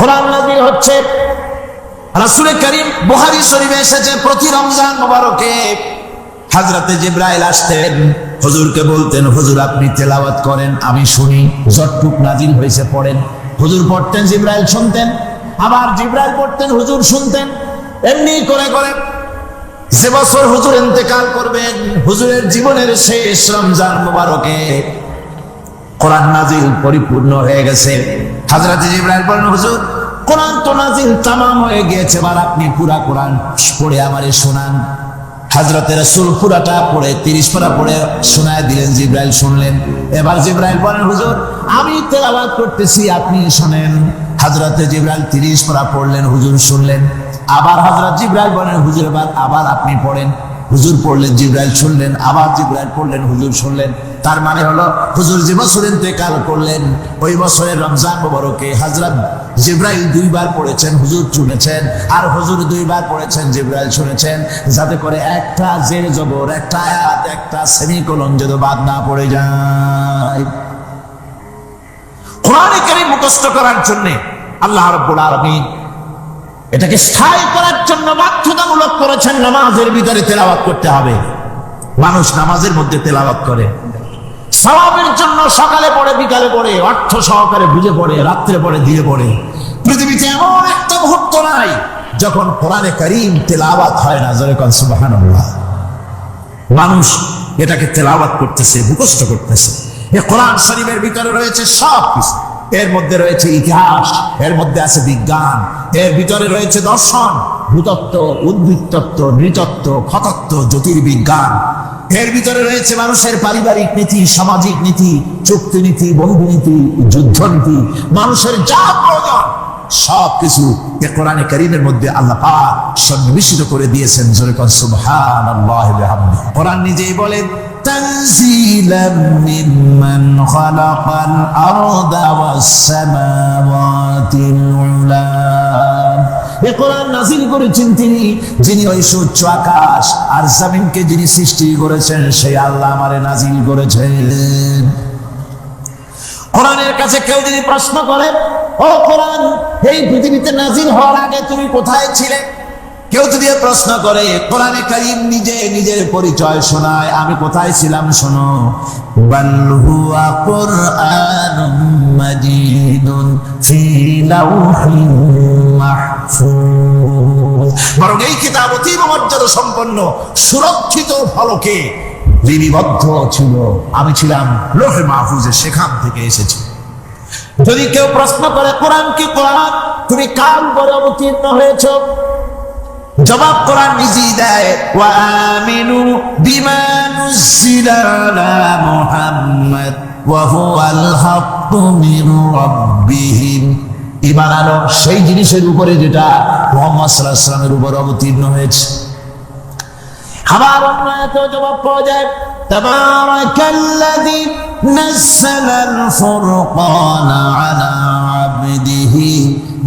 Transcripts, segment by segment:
কোরআন নাযিল হচ্ছে। রাসূল করিম বুখারী শরীফে এসেছে প্রতি রমজান মোবারকে হযরতে জিবরাইল আসতেন, হুজুরকে বলতেন হুজুর আপনি তেলাওয়াত করেন আমি শুনি, যতটুক নাযিল হয়েছে পড়েন। হুজুর পড়তেন, জিবরাইল শুনতেন, আবার জিবরাইল পড়তেন, হুজুর শুনতেন। এমনি করে করে যে বছর হুজুর ইন্তেকাল করবেন, হুজুরের জীবনের শেষ রমজান মোবারকে কোরআন নাযিল পরিপূর্ণ হয়ে গেছে। হযরতে জিবরাইল বলেন হুজুর কোরআন তো নাযিল তামাম হয়ে গিয়েছে, এবার আপনি পুরা কোরআন পড়ে আমারে শোনান। হযরতে রাসূল পুরাটা পড়ে 30 পারা পড়ে শোনায় দিলেন, জিবরাইল শুনলেন। এবার জিবরাইল বলেন হুজুর আমি তেলাওয়াত করতেছি আপনি শুনেন। হযরতে জিবরাইল 30 পারা পড়লেন, হুজুর শুনলেন। আবার হযরত জিবরাইল বলেন হুজুর এবার আবার আপনি পড়েন। হুজুর পড়লেন, জিবরাইল শুনলেন, আবার জিবরাইল পড়লেন, হুজুর শুনলেন। তার মানে হলো হুজুর যে বছর ইন্তেকাল করলেন ওই বছরের রমজান মোবারকে হযরত জিবরাইল 2 বার পড়েছেন, হুজুর শুনেছেন, আর হুজুর 2 বার পড়েছেন, জিবরাইল শুনেছেন, যাতে করে একটা জের জবর, একটা আয়াত, একটা সেমিকোলন যেন বাদ না পড়ে যায়। কোরআনে কারীম মুখস্থ করার জন্য আল্লাহ রাব্বুল আলামিন এটাকে স্থায়ী করার জন্য বাধ্যতামূলক করেছেন, নামাজের ভিতরে তেলাওয়াত করতে হবে। মানুষ নামাজের মধ্যে তেলাওয়াত করে সওয়াবের জন্য, সকালে পড়ে বিকালে পড়ে, অর্থ সহকারে বুঝে পড়ে, রাত্রে পড়ে দিয়ে পড়ে। পৃথিবীতে এমন একটা মুহূর্ত নাই যখন কোরআনে কারীম তেলাওয়াত হয় না। জোরে কোন সুবহানাল্লাহ। মানুষ এটাকে তেলাওয়াত করতেছে, মুখস্থ করতেছে। এই কোরআন শরীফের ভিতরে রয়েছে সব কিছু। এর মধ্যে রয়েছে ইতিহাস, এর মধ্যে আছে বিজ্ঞান, এর ভিতরে রয়েছে দর্শন, ভূতত্ত্ব, উদ্ভিদতত্ত্ব, নৃতত্ত্ব, খতত্ত্ব, জ্যোতির্বিজ্ঞান। এর ভিতরে রয়েছে মানুষের পারিবারিক নীতি, সামাজিক নীতি, চুক্তি নীতি, বন্ধু নীতি, যুদ্ধ নীতি, মানুষের যা প্রয়োজন সবকিছু এই কোরআনে কারীমের মধ্যে আল্লাহ পাক সন্নিবেশিত করে দিয়েছেন। জোরে কোন সুবহানাল্লাহি ওয়া বিহামদিহি। কোরআন নিজেই বলেন তানজিলাম মিম্মান খালাকাল আরদা ওয়াস সামাওয়াতিল উলা। এই কোরআন নাযিল করেছেন তিনি, যিনি ওই সুউচ্চ আকাশ আর জমিনকে যিনি সৃষ্টি করেছেন সেই আল্লাহ আমারে নাযিল করেছেন। কোরআনের কাছে কেউ যদি প্রশ্ন করে ও কোরআন এই পৃথিবীতে নাযিল হওয়ার আগে তুমি কোথায় ছিলে, কেউ যদি প্রশ্ন করে, কোরআনে কারীম নিজে নিজের পরিচয় শোনায়, আমি কোথায় ছিলাম শোনো। বাল হুয়া কুরআনুম মাজিদুন ফি লাউহিন মাহফুজ। বরং এই কিতাব অতীব মর্যাদা সম্পন্ন সুরক্ষিত ফলকে লিপিবদ্ধ ছিল, আমি ছিলাম লৌহে মাহফুজে, সেখান থেকে এসেছি। যদি কেউ প্রশ্ন করে কোরআন কি কোরআন তুমি কার উপরে অবতীর্ণ হয়েছ, জবাব কোরআন নিজেই দেয় ওয়া আমিনু বিমা নুজিলা আলা মুহাম্মাদ ওয়া হুয়াল হাক্কু মির রাব্বিহিম। ঈমান আনো সেই জিনিসের উপরে যেটা মুহাম্মদ সাল্লাল্লাহু আলাইহি ওয়াসাল্লামের উপর অবতীর্ণ হয়েছে। আবার অন্য আয়াতেও জবাব পাওয়া যায় তাবারাকাল্লাযী নাযালাল ফুরকানা আলা আবদিহি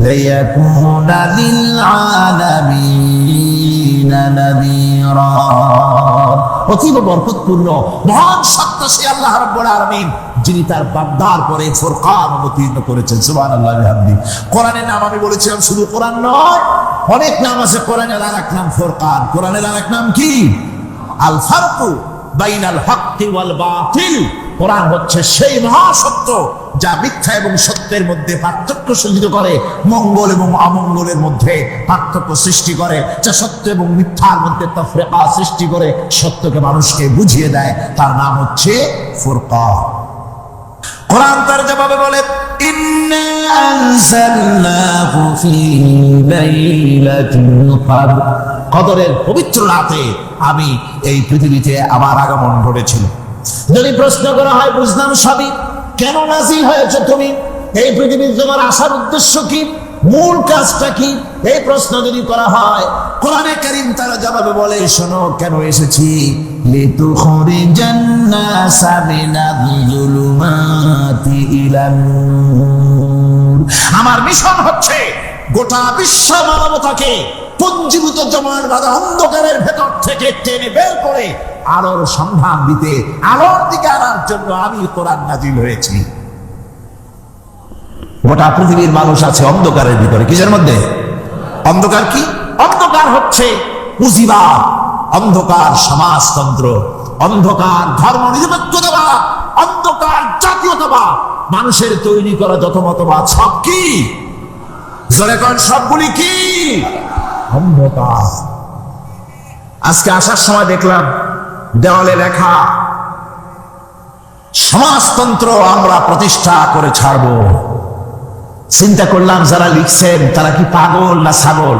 লিয়াকুনা লিল আলামিনা নাযীরা। অতীব বরকতপূর্ণ মহান সত্য সেই আল্লাহ রাব্বুল আলামিন যিনি তার বান্দার পরে ফুরকান অবতীর্ণ করেছেন। সুবহানাল্লাহি ওয়া বিহামদিহি। কোরআনের নাম আমি বলেছিলাম শুধু কোরআন নয়, অনেক নাম আছে। কোরআনের আরেক নাম ফুরকান, কোরআনের আরেক নাম কি আল ফারকু বাইনাল হক্কি ওয়াল বাতিল। কোরআন হচ্ছে সেই মহাসত্য যা মিথ্যা এবং সত্যের মধ্যে পার্থক্য সৃষ্টি করে, মঙ্গল এবং অমঙ্গলের মধ্যে পার্থক্য সৃষ্টি করে, যা সত্য এবং মিথ্যার মধ্যে তাফরিকা সৃষ্টি করে সত্যকে মানুষকে বুঝিয়ে দেয়। তার নাম হচ্ছে ফুরকান। কোরআন তার জবাবে বলে ইন্না আনজালনাহু ফি লাইলাতিল কদর। কদরের পবিত্র রাতে আমি এই পৃথিবীতে আমার আগমন ঘটেছিল। যদি প্রশ্ন করা হয় বুঝলাম সবই, কেন নাযিল হয়েছে তুমি, এই পৃথিবীতে তোমার আসার উদ্দেশ্য কি, মূল কাজটা কি, এই প্রশ্ন যদি করা হয় কোরআনে কারীম তার জবাবে বলে শোনো কেন এসেছি। লিতুখরিজান নাসা মিনাল যুলুমাতি ইলান নূর। আমার মিশন হচ্ছে গোটা বিশ্ব মানবতাকে পঞ্জীভূত জমাট বাঁধা অন্ধকারের ভেতর থেকে টেনে বের করে আলোর সন্ধান দিতে, আলোর দিকে আনার জন্য আমি কোরআন নাযিল হয়েছি। গোটা পৃথিবীর মানুষ আছে অন্ধকারের ভিতরে। কিসের মধ্যে? অন্ধকার। কি অন্ধকার? হচ্ছে পুঁজিবাদ, অন্ধকার সমাজতন্ত্র, অন্ধকার ধর্ম নিরপেক্ষতাবাদ, অন্ধকার জাতীয়তাবাদ, মানুষের তৈরি করা যত মতবাদ সব কি? জোরে কোন সবগুলি কি? অন্ধকার। আজকে আসার সময় দেখলাম দেওয়ালে লেখা, সমাজতন্ত্র আমরা প্রতিষ্ঠা করে ছাড়বো। চিন্তা করলাম যারা লিখছেন তারা কি পাগল না ছাগল?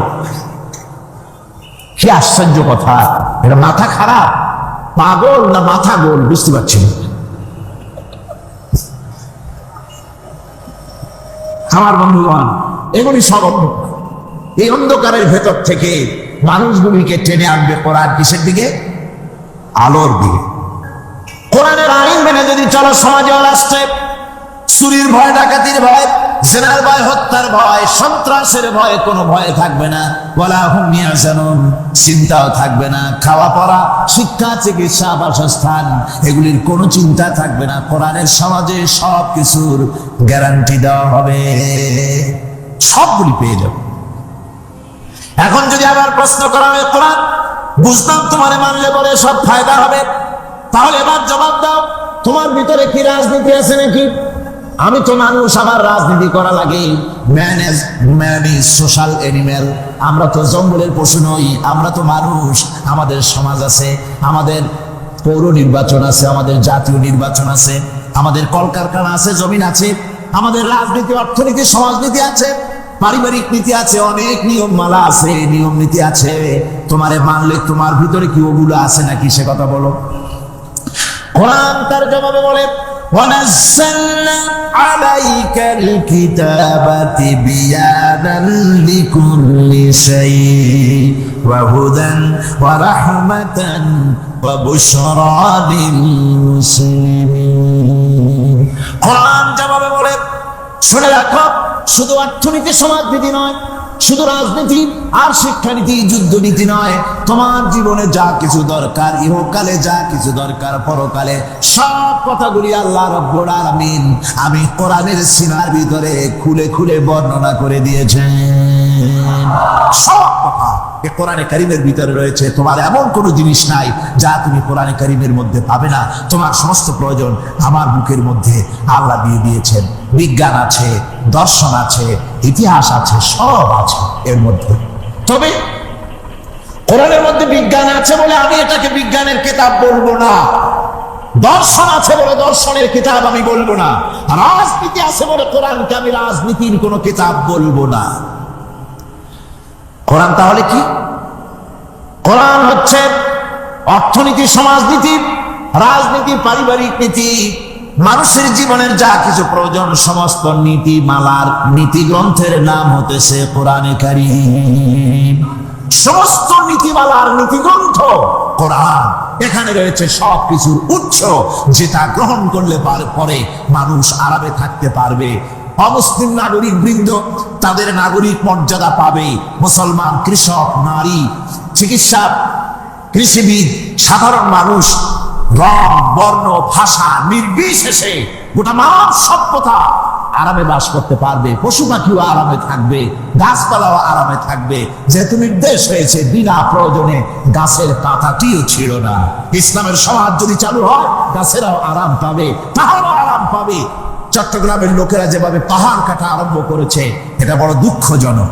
কি আশ্চর্য কথা! এটা মাথা খারাপ, পাগল না মাথা গোল বুঝতে পারছি না। আমার বন্ধুগণ, এগুলি সব অন্ধকার। এই অন্ধকারের ভেতর থেকে মানুষগুলিকে টেনে আনবে কোরআন কিসের দিকে? আলোর দিকে। কোরআনের আইন মেনে যদি চলো, সমাজে রাষ্ট্রে চুরির ভয়, ডাকাতির ভয়, জেনার ভয়, হত্যার ভয়, সন্ত্রাসের ভয় কোনো ভয় থাকবে না। ওয়ালা হুম ইয়াহজানুন, চিন্তাও থাকবে না। খাওয়া পড়া, শিক্ষা, চিকিৎসা, বাসস্থান, এগুলির কোনো চিন্তা থাকবে না। কোরআনের সমাজে সব কিছুর গ্যারান্টি দেওয়া হবে, সবগুলি পেয়ে যাবে। এখন যদি আবার প্রশ্ন করা হয়, কোরআন বুঝতাম তোমারে মানলে পরে সব ফায়দা হবে, তাহলে এবার জবাব দাও, তোমার ভিতরে কি রাজনীতি আছে নাকি? আমি তো মানুষ, আমার রাজনীতি করা লাগে। Man is social animal. আমরা তো জঙ্গলের পশু নই, আমরা তো মানুষ। আমাদের সমাজ আছে, আমাদের পৌর নির্বাচন আছে, আমাদের জাতীয় নির্বাচন আছে, আমাদের কলকারখানা আছে, জমিন আছে, আমাদের রাজনীতি, অর্থনীতি, সমাজনীতি আছে, পারিবারিক নীতি আছে, অনেক নিয়ম মালা আছে, নিয়ম নীতি আছে। তোমারে মানলে তোমার ভিতরে কি ওগুলো আছে নাকি সে কথা বলো। কোরআন তার জবাবে বলে, وَنَزَّلْنَا عَلَيْكَ الْكِتَابَ تِبْيَانًا لِكُلِّ شَيْءٍ وَهُدًى وَرَحْمَةً وَبُشْرَى لِلْمُسْلِمِينَ। কোরআন জবাবে বলে, শুনে রাখো, শুধু অর্থনীতি সমাজনীতি নয়, শুধু রাজনীতি আর শিক্ষানীতি, যুদ্ধনীতি নয়, তোমার জীবনে যা কিছু দরকার, ইহকালে যা কিছু দরকার, পরকালে সব কথাগুলি আল্লাহ রাব্বুল আলামিন আমি কোরআনের সিনার ভিতরে খুলে খুলে বর্ণনা করে দিয়েছেন। সব কথা কোরআনে কারীমের ভিতরে রয়েছে। তোমার এমন কোনো জিনিস নাই যা তুমি কোরআনে কারীমের মধ্যে পাবে না। তোমার সমস্ত প্রয়োজন আমার বুকের মধ্যে আল্লাহ দিয়ে দিয়েছেন। বিজ্ঞান আছে, দর্শন আছে, ইতিহাস আছে, সব আছে এর মধ্যে। তবে কোরআনের মধ্যে বিজ্ঞান আছে বলে আমি এটাকে বিজ্ঞানের কিতাব বলবো না, দর্শন আছে বলে দর্শনের কিতাব আমি বলবো না, রাজনীতি আছে বলে কোরআনকে আমি রাজনীতির কোনো কিতাব বলবো না। কোরআন তাহলে কি? কোরআন হচ্ছে অর্থনীতি, সমাজনীতি, রাজনীতি, পারিবারিক নীতি, মানুষের জীবনের যা কিছু প্রয়োজন, সমস্ত নীতি মালার নীতি গ্রন্থের নাম হতেছে কোরআনে কারীম। সমস্ত নীতিমালার নীতি গ্রন্থ কোরআন। এখানে রয়েছে সব কিছুর উৎস, যেটা গ্রহণ করলে পরে মানুষ আরামে থাকতে পারবে। অমুসলিম নাগরিক বৃন্দ তাদের নাগরিক মর্যাদা পাবে। মুসলমান, কৃষক, নারী, চিকিৎসা, কৃষিবিদ, সাধারণ মানুষ, রং, বর্ণ, ভাষা নির্বিশেষে গোটা মানব সভ্যতা আরামে বাস করতে পারবে। পশু পাখিও আরামে থাকবে, গাছপালাও আরামে থাকবে। যেহেতু নির্দেশ হয়েছে বিনা প্রয়োজনে গাছের পাতাটিও ছিল না। ইসলামের সমাজ যদি চালু হয়, গাছেরাও আরাম পাবে, তাহারও আরাম পাবে। চট্টগ্রামের লোকেরা যেভাবে পাহাড় কাটা আরম্ভ করেছে, এটা বড় দুঃখজনক।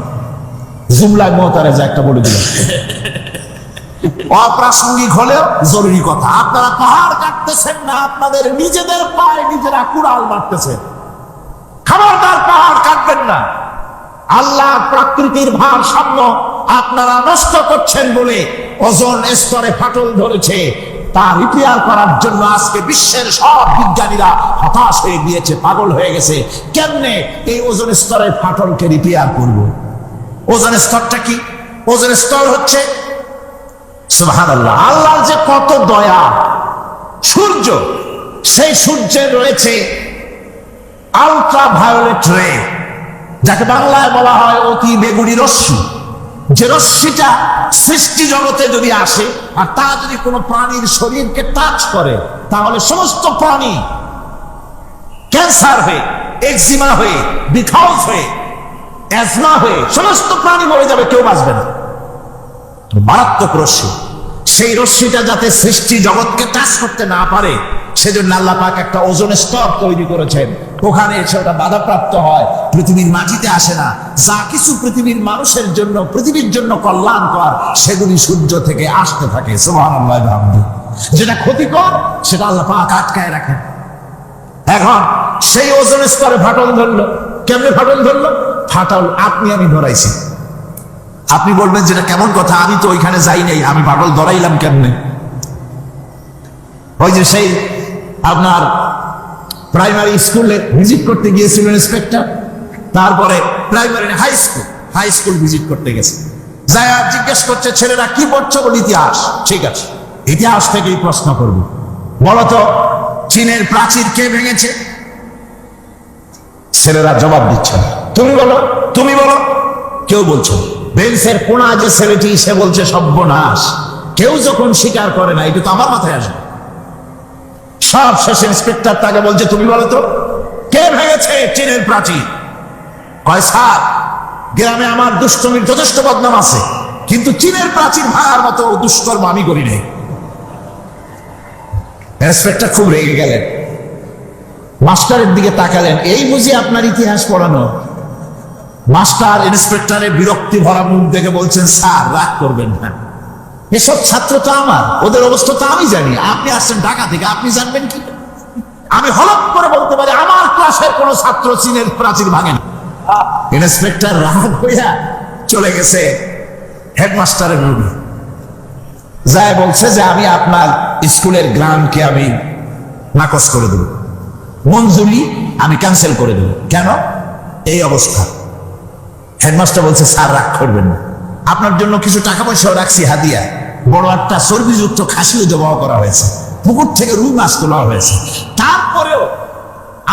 জুমলায় মোতারেজা একটা বলে দিল, অপ্রাসঙ্গিক হলেও জরুরি কথা। আপনারা পাহাড় কাটতেছেন না, আপনাদের নিজেদের পায়ে নিজেরা কুড়াল মারতেছেন। খবরদার পাহাড় কাটবেন না। আল্লাহ প্রকৃতির ভারসাম্য আপনারা নষ্ট করছেন বলে ওজোন স্তরে ফাটল ধরেছে। তা রিপেয়ার করার জন্য আজকে বিশ্বের সব বিজ্ঞানীরা হতাশ হয়ে গিয়েছে, পাগল হয়ে গেছে। কেমনে এই ওজোন স্তরের ফাটলকে রিপেয়ার করব? ওজোন স্তরটা কি? ওজোন স্তর হচ্ছে সুবহানাল্লাহ, আল্লাহর যে কত দয়া। সূর্য, সেই সূর্যের রয়েছে আলট্রা ভায়োলেট রে, যাকে বাংলায় বলা হয় অতি বেগুনি রশ্মি। যে রশ্মিটা সৃষ্টি জগতে যদি আসে আর তা যদি কোনো প্রাণীর শরীরকে টাচ করে, তাহলে সমস্ত প্রাণী ক্যান্সার হয়ে, এক্সিমা হয়ে, বিখাউস হয়ে, অ্যাজমা হয়ে সমস্ত প্রাণী মরে যাবে, কেউ বাঁচবে না। মারাত্মক রশ্মি, সেই রশ্মিটা যাতে সৃষ্টি জগৎকে টাচ করতে না পারে সেজন্য আল্লাহ পাক একটা ওজোন স্তর তৈরি করেছেন, ওখানে এসে ওটা বাধাপ্রাপ্ত হয়, পৃথিবীর মাটিতে আসে না। যা কিছু পৃথিবীর মানুষের জন্য, পৃথিবীর জন্য কল্যাণকর, সেগুলি সূর্য থেকে আসতে থাকে। সুবহানাল্লাহ। যেটা ক্ষতিকর সেটা আল্লাহ পাক আটকায় রাখেন। এখন সেই ওজোন স্তরে ফাটল ধরলো। কেমনে ফাটল ধরলো? ফাটল আপনি আমি ধরাইছি। আপনি বলবেন যেটা কেমন কথা, আমি তো ওইখানে যাই নাই, আমি ফাটল ধরাইলাম কেমনে? ওই যে সেই আপনার প্রাইমারি স্কুলে ভিজিট করতে গিয়েছিল ইন্সপেক্টর, তারপরে প্রাইমারি হাই স্কুল ভিজিট করতে গেছে, যাই জিজ্ঞেস করছে ছেলেরা কি পড়ছো? বল ইতিহাস। ঠিক আছে, ইতিহাস থেকেই প্রশ্ন করবো, বলতো চীনের প্রাচীর কে ভেঙেছে? ছেলেরা জবাব দিচ্ছে না। তুমি বলো, তুমি বলো। কেউ বলছে না। বেঞ্চের কোনা যে ছেলেটি, সে বলছে সর্বনাশ। কেউ যখন স্বীকার করে না, এটা তো আমার মাথায় আসবে। সব শেষ ইন্সপেক্টর তাকে বলছে তুমি বলো তো কে ভেঙেছে চীনের প্রাচীর? কয় স্যার, গ্রামে আমার দুষ্টমির যথেষ্ট বদনাম আছে, কিন্তু চীনের প্রাচীর ভাঙার মতো দুষ্কর্ম আমি করি নাই। ইন্সপেক্টর খুব রেগে গেলেন, মাস্টারের দিকে তাকালেন, এই বুঝি আপনার ইতিহাস পড়ানো? মাস্টার ইন্সপেক্টরের বিরক্তি ভরা মুখ দেখে বলছেন স্যার রাগ করবেন না, এসব ছাত্র তো আমার, ওদের অবস্থা তো আমি জানি। আপনি আসছেন ঢাকা থেকে, আপনি জানবেন কি? আমি হলপ করে বলতে পারি আমার ক্লাসের কোন ছাত্র চীনের প্রাচীর ভাঙে না। ইন্সপেক্টর রাগ হইয়া চলে গেছে হেডমাস্টারের রুমে, যায় বলছে যে আমি আপনার স্কুলের গ্রামকে আমি নাকচ করে দেব, মঞ্জুরি আমি ক্যান্সেল করে দেব। কেন? এই অবস্থা। হেডমাস্টার বলছে স্যার রাগ করবেন না, আপনার জন্য কিছু টাকা পয়সাও রাখছি হাদিয়া, বড় একটা চর্বিযুক্ত খাসিও জবাহ করা হয়েছে, পুকুর থেকে রুই মাছ তোলা হয়েছে। তারপরেও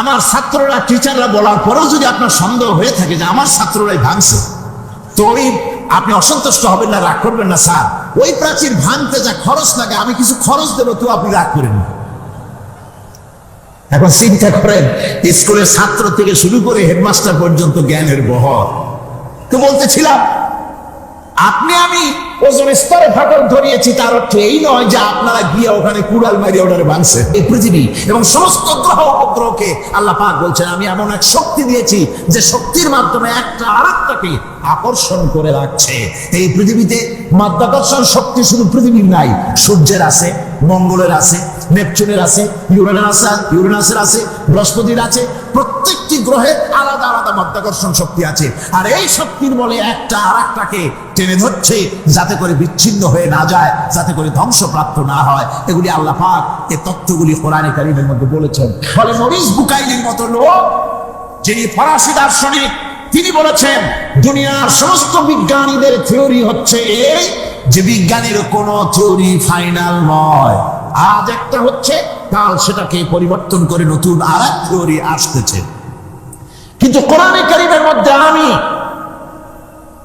আমার ছাত্ররা, টিচাররা বলার পরেও যদি আপনার সন্দেহ হয়ে থাকে যে আমার ছাত্ররাই ভাঙছে, তো ওই আপনি অসন্তুষ্ট হবেন না, রাগ করবেন না। স্যার ওই প্রাচীর ভাঙতে যা খরচ লাগে আমি কিছু খরচ দেবো, তো আপনি রাগ করেন না। এখন চিন্তা করেন, স্কুলের ছাত্র থেকে শুরু করে হেডমাস্টার পর্যন্ত জ্ঞানের বহর। তো বলতেছিলাম আপনি আমি ওজন স্তরে ফাটল ধরিয়েছি, তার অর্থ এই নয় যে আপনারা গিয়ে ওখানে কুড়াল মারিয়ে ওটারে ভাঙছে। এই পৃথিবী এবং সমস্ত গ্রহ উপগ্রহকে আল্লাহ পাক বলছেন আমি এমন এক শক্তি দিয়েছি যে শক্তির মাধ্যমে একটা আরেকটাকে আকর্ষণ করে রাখছে। এই পৃথিবীতে মাধ্যাকর্ষণ শক্তি শুধু পৃথিবীর নাই, সূর্যের আছে, মঙ্গলের আছে, নেপচুনের আছে, ইউরেনাসের আছে, বৃহস্পতির আছে। প্রত্যেকটি গ্রহের আলাদা আলাদা মাধ্যাকর্ষণ শক্তি আছে, আর এই শক্তির বলে একটা আরেকটাকে টেনে ধরছে যাতে করে বিচ্ছিন্ন হয়ে না যায়, যাতে করে ধ্বংসপ্রাপ্ত না হয়। এগুলি আল্লাহ পাক এই তত্ত্বগুলি কোরআনে কারীমের মধ্যে বলেছেন। ফলে মরিস বুকাইলির মতো লোক, যিনি ফরাসি দার্শনিক, তিনি বলেছেন দুনিয়ার সমস্ত বিজ্ঞানীদের থিওরি হচ্ছে এই যে বিজ্ঞানের কোন থিওরি ফাইনাল নয়, আজ একটা হচ্ছে, কাল সেটাকে পরিবর্তন করে নতুন আর এক থিওরি আসতেছে। কিন্তু কোরআনে কারীমের মধ্যে আমি,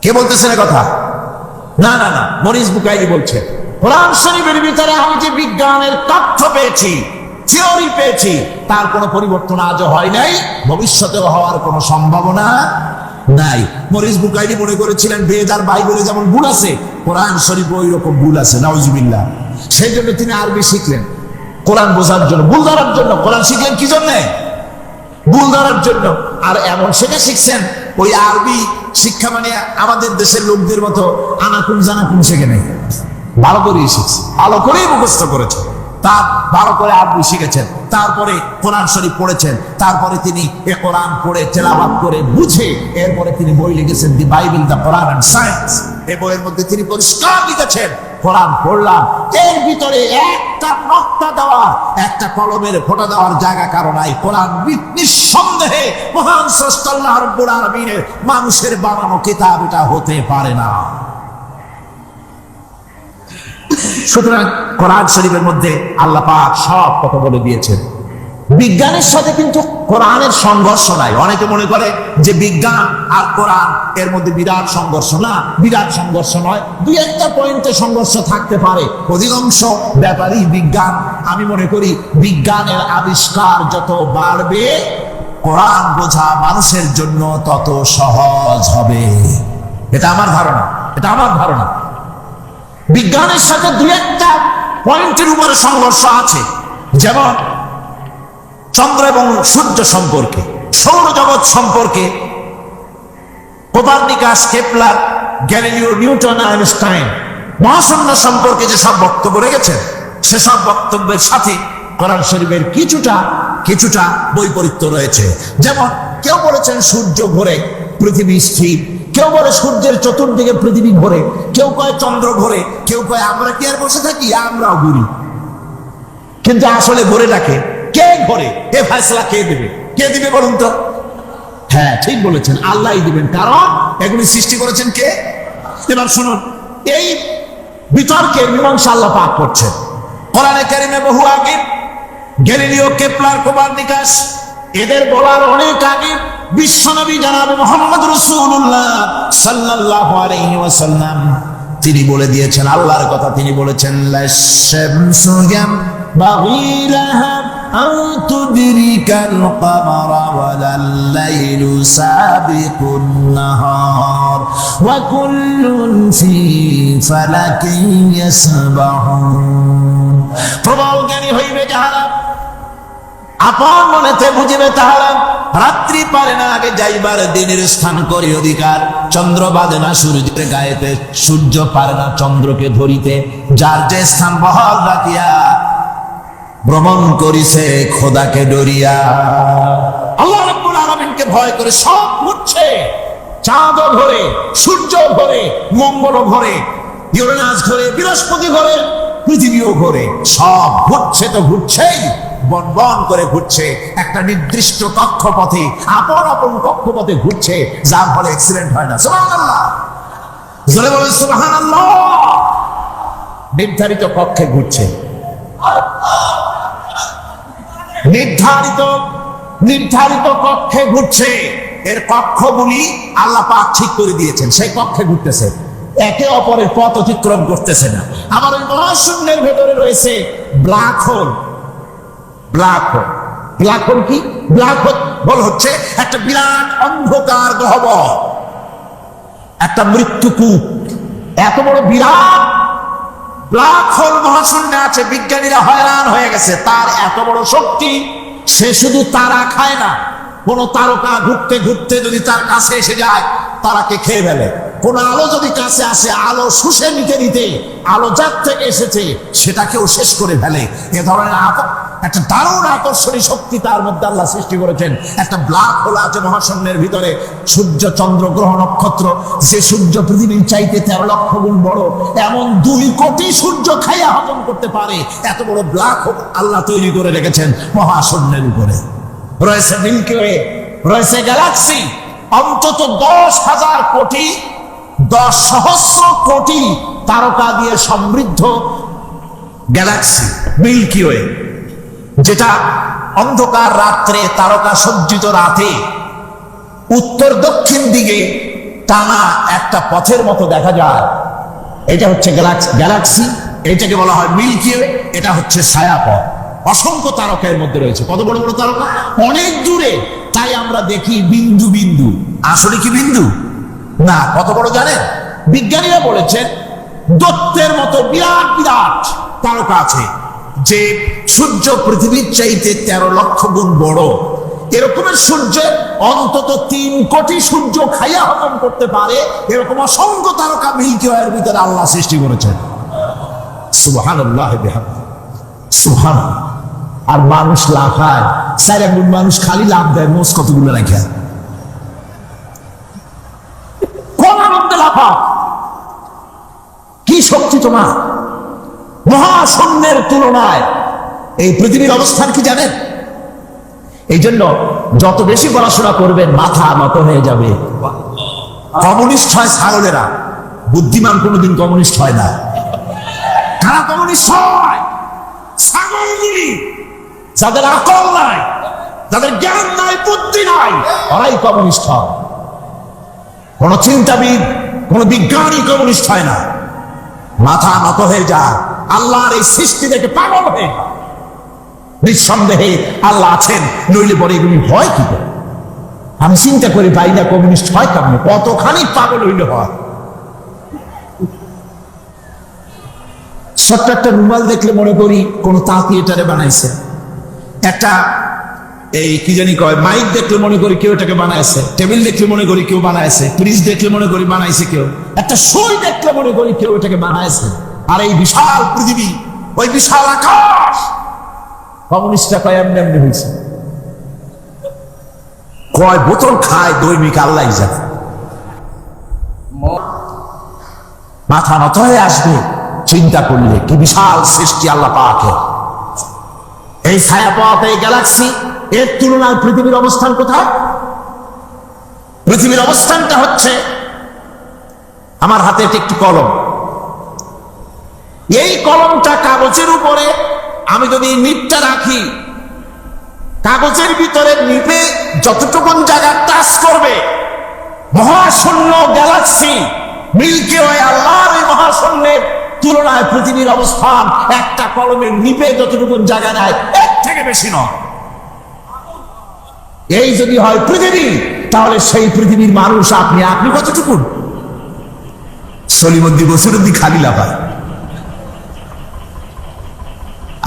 কে বলতেছেন কথা? না না না, মরিস বুকাইলি বলছে কোরআন শরীফের ভিতরে আমি যে বিজ্ঞানের তথ্য পেয়েছি, থিওরি পেয়েছি, তার কোনো পরিবর্তন আজও হয় নাই, ভবিষ্যতেও হওয়ার কোনো সম্ভাবনা নাই। মরিস বুকাইলি মনে করেছিলেন বেদ আর বাইবেলে যেমন ভুল আছে, কোরআন শরীফে ওই রকম ভুল আছে, নাউজুবিল্লাহ। সেই জন্য তিনি আরবি শিখলেন কোরআন বোঝার জন্য, ভুল ধরার জন্য। কোরআন শিখলেন কি জন্য? ভুল ধরার জন্য। আর এমন সেটা শিখছেন, ওই আরবি শিক্ষা মানে আমাদের দেশের লোকদের মতো আনাকুম জানাকুম শেখে নেই, ভালো করেই শিখছে, ভালো করেই মুখস্থ করেছে, তার ভালো করে আরবি শিখেছেন, তারপরে কোরআন শরীফ পড়েছেন, তারপরে তিনি এ কোরআন পড়ে তেলাওয়াত করে বুঝে এরপরে তিনি বই লিখেছেন the Bible, the Quran and science. এই বইয়ের মধ্যে তিনি পরিষ্কার লিখেছেন কোরআন পড়লাম, এর ভিতরে একটা নকতা দেওয়া, একটা কলমের ফোঁটা দেওয়ার জায়গা কারো নাই। কোরআন নিঃসন্দেহে মহান স্রষ্টা আল্লাহ রাব্বুল আলামিনের মানুষের বানানো কিতাব, এটা হতে পারে না। সুতরাং কোরআন শরীফের মধ্যে আল্লাহ পাক সব কথা বলে দিয়েছেন। বিজ্ঞানের সাথে কিন্তু কোরআনের সংঘর্ষ নাই। অনেকে মনে করে যে বিজ্ঞান আর কোরআন এর মধ্যে বিরাট সংঘর্ষ, না, বিরাট সংঘর্ষ নয়, দুই একটা পয়েন্টে সংঘর্ষ থাকতে পারে, অধিকাংশ ব্যাপারই বিজ্ঞান। আমি মনে করি বিজ্ঞানের আবিষ্কার যত বাড়বে কোরআন বোঝা মানুষের জন্য তত সহজ হবে। এটা আমার ধারণা, এটা আমার ধারণা। বিজ্ঞানের সাথে দুই একটা পয়েন্টের উপরে সংঘর্ষ আছে, যেমন চন্দ্র এবং সূর্য সম্পর্কে, সৌরজগৎ সম্পর্কে Copernicus, Kepler, Galileo, Newton, Einstein মহাশূন্য সম্পর্কে যেসব বক্তব্য রেখেছেন, সেসব বক্তব্যের সাথে কোরআন শরীফের কিছুটা বৈপরীত্য রয়েছে। যেমন কেউ বলেছেন সূর্য ঘোরে, পৃথিবী স্থির, কেউ বলে সূর্যের চতুর্দিকে পৃথিবী ঘোরে, কেউ কয় চন্দ্র ঘোরে, কেউ কয় আমরা কি আর বসে থাকি, আমরাও ঘুরি। কিন্তু আসলে ঘোরে ডাকে কে? ঘোরে, এ ফয়সালা কে দেবে? কে দিবে বলুন তো? হ্যাঁ, ঠিক বলেছেন, আল্লাহই দিবেন, কারণ এগুলি সৃষ্টি করেছেন কে? এবার শুনুন, এই বিতর্কের মীমাংসা আল্লাহ পাক করছেন কোরআনে কারিমে বহু আগে। গ্যালিলিও, কেপলার, কোপারনিকাস এদের বলার অনেক আগে বিশ্বনবী জনাবে মুহাম্মদ রাসূলুল্লাহ সাল্লাল্লাহু আলাইহি ওয়াসাল্লাম তিনি বলে দিয়েছেন, আল্লাহর কথা তিনি বলেছেন, লাশ-শামসু ইয়ানবাগী লাহা আন তুদরিকাল কামারা ওয়ালাল লাইলু সাবিকুন নাহার ওয়া কুল্লুন ফি ফালাকিন ইয়াসবাহুন। প্রবল জ্ঞানী হইবে যাহারা, আপন মনেতে বুঝিবে তাহারা, রাত্রি পারে না আগে যাইবার দিনের স্থান করি অধিকার। চন্দ্র বাঁধে না সূর্যের গায়েতে, সূর্য পারে না চন্দ্রকে ধরিতে। যার যে স্থান বহাল রাখিয়া ভ্রমণ করিছে খোদাকে ডরিয়া। আল্লাহ রাব্বুল আলামিনকে ভয় করে সব ঘুরছে, চাঁদও ঘোরে, সূর্য ঘোরে, মঙ্গল ঘোরে, ইউরেনাস ঘোরে, বৃহস্পতি ঘোরে, পৃথিবীও ঘোরে। সব ঘুরছে তো ঘুরছেই, বন করে ঘুরছে একটা নির্দিষ্ট কক্ষপথে, আপন আপন কক্ষপথে ঘুরছে, যার ফলে অ্যাক্সিডেন্ট হয় না। সুবহানাল্লাহ, জোরে বলেন সুবহানাল্লাহ। নির্ধারিত কক্ষে ঘুরছে, নির্ধারিত কক্ষে ঘুরছে। এর কক্ষগুলি আল্লাহ পাক ঠিক করে দিয়েছেন, সেই কক্ষে ঘুরতেছে, একে অপরের পথ অতিক্রম করতেছে না। আবার ওই মহাশূন্যের ভেতরে রয়েছে ব্ল্যাক হোল। ব্ল্যাক হোল কি? ব্ল্যাক হোল হচ্ছে একটা বিরাট অন্ধকার গহ্বর, একটা মৃত্যুকূপ। এত বড় বিরাট ব্ল্যাক হোল মহাশূন্যে আছে, বিজ্ঞানীরা হয়রান হয়ে গেছে। তার এত বড় শক্তি, সে শুধু তারা খায় না, কোন তারকা ঘুরতে ঘুরতে যদি তার কাছে এসে যায় তারাকে খেয়ে ফেলে। কোন আলো যদি কাছে আসে, আলো শুষে নিতে নিতে আলো যার থেকে এসেছে সেটাকেও শেষ করে ফেলে। এ ধরনের একটা দারুণ আকর্ষণী শক্তি তার মধ্যে আল্লাহ সৃষ্টি করেছেন। একটা ব্ল্যাক হোল আছে মহাশূন্যের ভিতরে। সূর্য, চন্দ্র, গ্রহ, নক্ষত্র, যে সূর্য পৃথিবীর চাইতে 13 লক্ষ গুণ বড়, এমন 2 কোটি সূর্য খাইয়া হজম করতে পারে এত বড় ব্ল্যাক হোল আল্লাহ তৈরি করে রেখেছেন মহাশূন্যের উপরে। রয়েছে মিল্কি ওয়ে, রয়েছে গ্যালাক্সি, অন্তত 10,000 কোটি, 10 সহস্র কোটি তারকা দিয়ে সমৃদ্ধ গ্যালাক্সি মিল্কি ওয়ে, যেটা অন্ধকার রাত্রে, তারকা সজ্জিত রাতে উত্তর দক্ষিণ দিকে টানা একটা পথের মতো দেখা যায়। এটা হচ্ছে গ্যালাক্সি, এটাকে বলা হয় মিল্কি ওয়ে। এটা হচ্ছে ছায়াপথ। অসংখ্য তারকা এর মধ্যে রয়েছে। কত বড় বড় তারকা, অনেক দূরে। তাই আমরা দেখি বিন্দু বিন্দু, আসলে কি বিন্দু না। কত বড় জানেন? বিজ্ঞানীরা বলেছেন দৈত্যের মতো বিরাট বিরাট তারকা আছে, যে সূর্য পৃথিবীর চাইতে 13 লক্ষ গুণ বড়। এরকমের সূর্য অন্তত 3 কোটি সূর্য খাইয়া হজম করতে পারে, এরকম অসংখ্য তারকা মিল্কি ওয়ের ভিতরে আল্লাহ সৃষ্টি করেছেন। সুবহানাল্লাহ বিহামদিহি, সুবহানাল্লাহ। আর মানুষ লাফায়, 4 গুণ মানুষ খালি লাভ দেয়, মোষ কতগুলো রাখা, কোন আনন্দে লাফা। কি শক্তি তোমার! মহাশূন্যের তুলনায় এই পৃথিবীর অবস্থান কি জানেন? এই জন্য যত বেশি পড়াশোনা করবেন মাথা নত হয়ে যাবে। কমিউনিস্ট হয় ছাগলেরা, বুদ্ধিমান কোনোদিন কমিউনিস্ট হয় না। কারা কমিউনিস্ট হয়? ছাগলগুলি, যাদের আকল নাই, যাদের জ্ঞান নাই, বুদ্ধি নাই, ওরাই কমিউনিস্ট হয়। কোন চিন্তাবিদ, কোন বিজ্ঞানী কমিউনিস্ট হয় না। মাথা নত হয়ে যায়, আল্লাহর এই সৃষ্টি দেখে পাগল হয়ে। নিঃসন্দেহে আল্লাহ আছেন, নইলে পরে এগুলি হয় কি করে? আমি চিন্তা করি পাই না কমিউনিস্ট হয় কেমন, কতখানি পাগল হইলে হয়। ছোট্ট একটা রুমাল দেখলে মনে করি কোন তাঁতি এটারে বানাইছে, একটা এই কি জানি কয় মাইক দেখলে মনে করি কেউ এটাকে বানাইছে, টেবিল দেখলে মনে করি কেউ বানাইছে, ফ্রিজ দেখলে মনে করি বানাইছে কেউ, একটা সই দেখলে মনে করি কেউ এটাকে বানাইছে। আর এই বিশাল পৃথিবী, ওই বিশাল আকাশ, কমিউনিস্টরা কয় এমনি এমনি হয়েছে। কয় বোতল খায় দৈনিক আল্লাহ জানে। মাথা নত হয়ে আসবে চিন্তা করলে কি বিশাল সৃষ্টি আল্লাহ পাকের। এই ছায়াপথ, এই গ্যালাক্সি, এর তুলনায় পৃথিবীর অবস্থান কোথায়? পৃথিবীর অবস্থানটা হচ্ছে আমার হাতে একটি কলম। এই কলমটা কাগজের উপরে আমি যদি নিপটা রাখি, কাগজের ভিতরে নিপে যতটুকুন জায়গা টাচ করবে, মহাশূন্য গ্যালাক্সি মিল্কি ওয়ে আল্লাহর এই মহাশূন্যের তুলনায় পৃথিবীর অবস্থান একটা কলমের নিপে যতটুকুন জায়গা নেয় এর থেকে বেশি নয়। এই যদি হয় পৃথিবী, তাহলে সেই পৃথিবীর মানুষ আপনি, আপনি কতটুকুন? সলিমুদ্দি বসিরুদ্দি খালি লাফায়।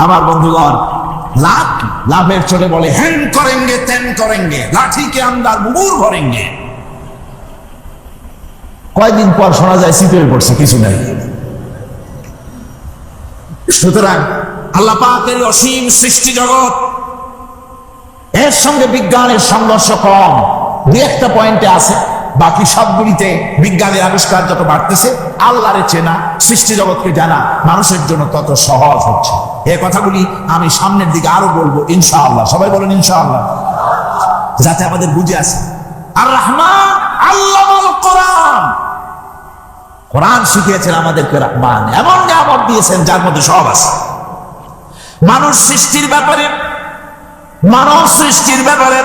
আমার বন্ধুগণ, লাভ লাভের চলে বলে হ্যান করেঙ্গে তেন করেঙ্গে, লাঠিকে আন্দার মুগুর ভরেঙ্গে। কয়দিন পর শোনা যায় শীতের পড়ছে, কিছু নাই। সুতরাং আল্লাহ পাকের অসীম সৃষ্টি জগৎ, এর সঙ্গে বিজ্ঞানের সংঘর্ষ কম, দু একটা পয়েন্টে আছে। বাকি সবগুলিতে বিজ্ঞানের আবিষ্কার যত বাড়তেছে, আল্লাহরে চেনা, সৃষ্টি জগৎকে জানা মানুষের জন্য তত সহজ হচ্ছে। এই কথাগুলি আমি সামনের দিকে আরো বলবো ইনশাআল্লাহ। সবাই বলেন ইনশাআল্লাহ, যাতে আমাদের বুঝে আসে। আর রহমান আল্লামাল কোরআন, কোরআন শিখিয়েছেন আমাদেরকে রহমান, এমন নিয়ামত দিয়েছেন যার মধ্যে সব আছে। মানুষ সৃষ্টির ব্যাপারে, মানব সৃষ্টির ব্যাপারে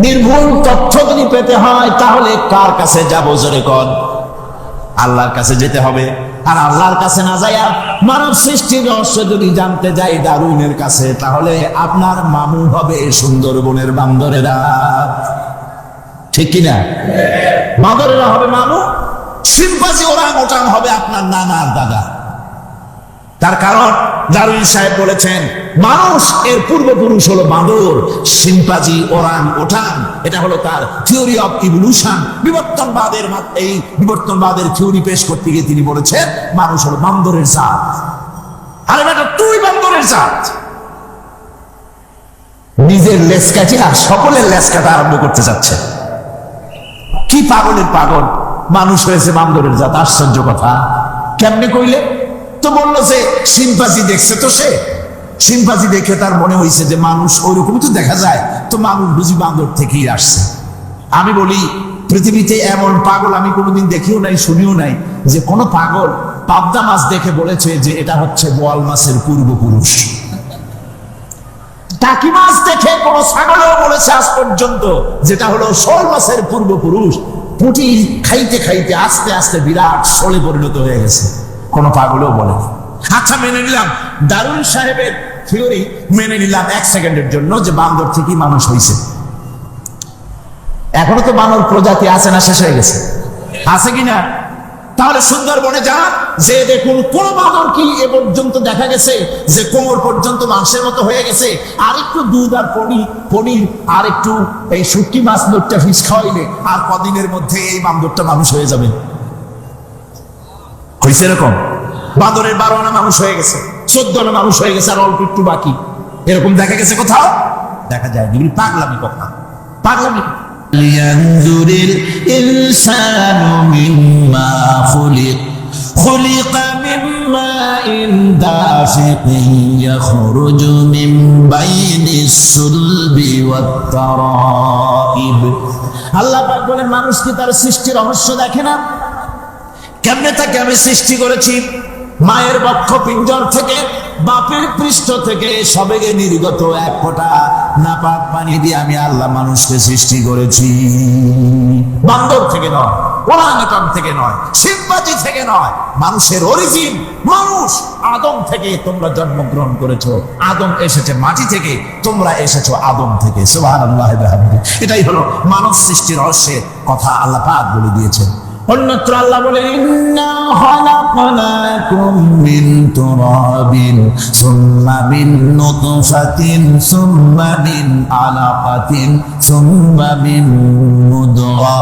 নির্ভুল তথ্য যদি পেতে হয়, তাহলে কার কাছে যাব? জোরে কর। আল্লাহর কাছে যেতে হবে। আর আল্লাহর কাছে না যাইয়া মানব সৃষ্টির রহস্য যদি জানতে যাই ডারউইনের কাছে, তাহলে আপনার মামু হবে সুন্দরবনের বান্দরেরা। ঠিক কিনা? বান্দরেরা হবে মামু, শিম্পাঞ্জি ওরাংওটাং হবে আপনার নানার দাদা। তার কারণ ডারউইন সাহেব বলেছেন মানুষ এর পূর্বপুরুষ হলো বাঁদর, শিম্পাঞ্জি, ওরাংওটাং। এটা হলো তার থিওরি অফ ইভলিউশন। বিবর্তনবাদের এই বিবর্তনবাদের থিওরি পেশ করতে গিয়ে তিনি বলেছেন মানুষ হলো বান্দরের জাত। আরে বেটা, তুই বান্দরের জাত। নিজের লেজ কাটি আর সকলের লেজ কাটা আরম্ভ করতে যাচ্ছে। কি পাগলের পাগল, মানুষ হয়েছে বান্দরের জাত। আশ্চর্য কথা। কেমনে কইলে? তো বললো যে শিম্পাঞ্জি দেখছে, তো সে শিম্পাঞ্জি দেখে তার মনে হয়েছে যে মানুষ ওইরকমই তো দেখা যায়, তো মানুষ বুঝি বান্দর থেকেই আসছে। আমি বলি পৃথিবীতে এমন পাগল আমি কোনোদিন দেখিও নাই, শুনিও নাই যে কোনো পাগল পাবদা মাছ দেখে বলেছে যে এটা হচ্ছে বোয়াল মাছের পূর্বপুরুষ। টাকি মাছ দেখে কোন ছাগলও বলেছে আজ পর্যন্ত যেটা হলো শোল মাছের পূর্বপুরুষ। পুঁটি খাইতে খাইতে আস্তে আস্তে বিরাট শোলে পরিণত হয়ে গেছে, কোন পাগলেও বলে। আচ্ছা, মেনে নিলাম ডারউইন সাহেবের থিওরি, মেনে নিলাম এক সেকেন্ডের জন্য যে বান্দর থেকেই মানুষ হয়েছে। এখনো তো বানর প্রজাতি আছে না, শেষ হয়ে গেছে? আছে কিনা? তাহলে সুন্দরবনে যান, যে দেখুন কোন বানর কি এ পর্যন্ত দেখা গেছে যে কোমর পর্যন্ত মাংসের মতো হয়ে গেছে। আর একটু দুধ আর পনির আর একটু এই শুটকি মাছ লোকটা ফিস খাওয়াইলে আর কদিনের মধ্যে এই বান্দরটা মানুষ হয়ে যাবে। হয়েছে এরকম? বান্দরের 12 আনা মানুষ হয়ে গেছে, 14 আনা মানুষ হয়ে গেছে, আর অল্প একটু বাকি। এরকম দেখা গেছে কোথাও? দেখা যায়। পাগলামি কথা, পাগলামি। لينظر الإنسان مما خلق خلق من ماء دافق يخرج من بين الصلب والترائب। আল্লাহ পাক বলেন মানুষ কি তার সৃষ্টির রহস্য দেখে না? কেমনে তাকে আমি সৃষ্টি করেছি? মায়ের বক্ষ পিঞ্জর থেকে, বাপের পৃষ্ঠ থেকে সবেগে নির্গত এক ফোঁটা নাপাক পানি দিয়ে আমি আল্লাহ মানুষকে সৃষ্টি করেছি। বান্দর থেকে নয়, ওরাংউটান থেকে নয়, শিম্পাঞ্জি থেকে নয়, মানুষের অরিজিন মানুষ আদম থেকে তোমরা জন্মগ্রহণ করেছো। আদম এসেছে মাটি থেকে, তোমরা এসেছো আদম থেকে। সুবহানাল্লাহ। এটাই হলো মানব সৃষ্টির রহস্যের কথা আল্লাহ পাক বলে দিয়েছেন। অন্যত্র আল্লাহ বলেন, ইন্না খালাকনাকুম মিন তুরাবিন সুম্মা মিন নুতফাতিন সুম্মা মিন আলাকাতিন সুম্মা মিন মুদগা।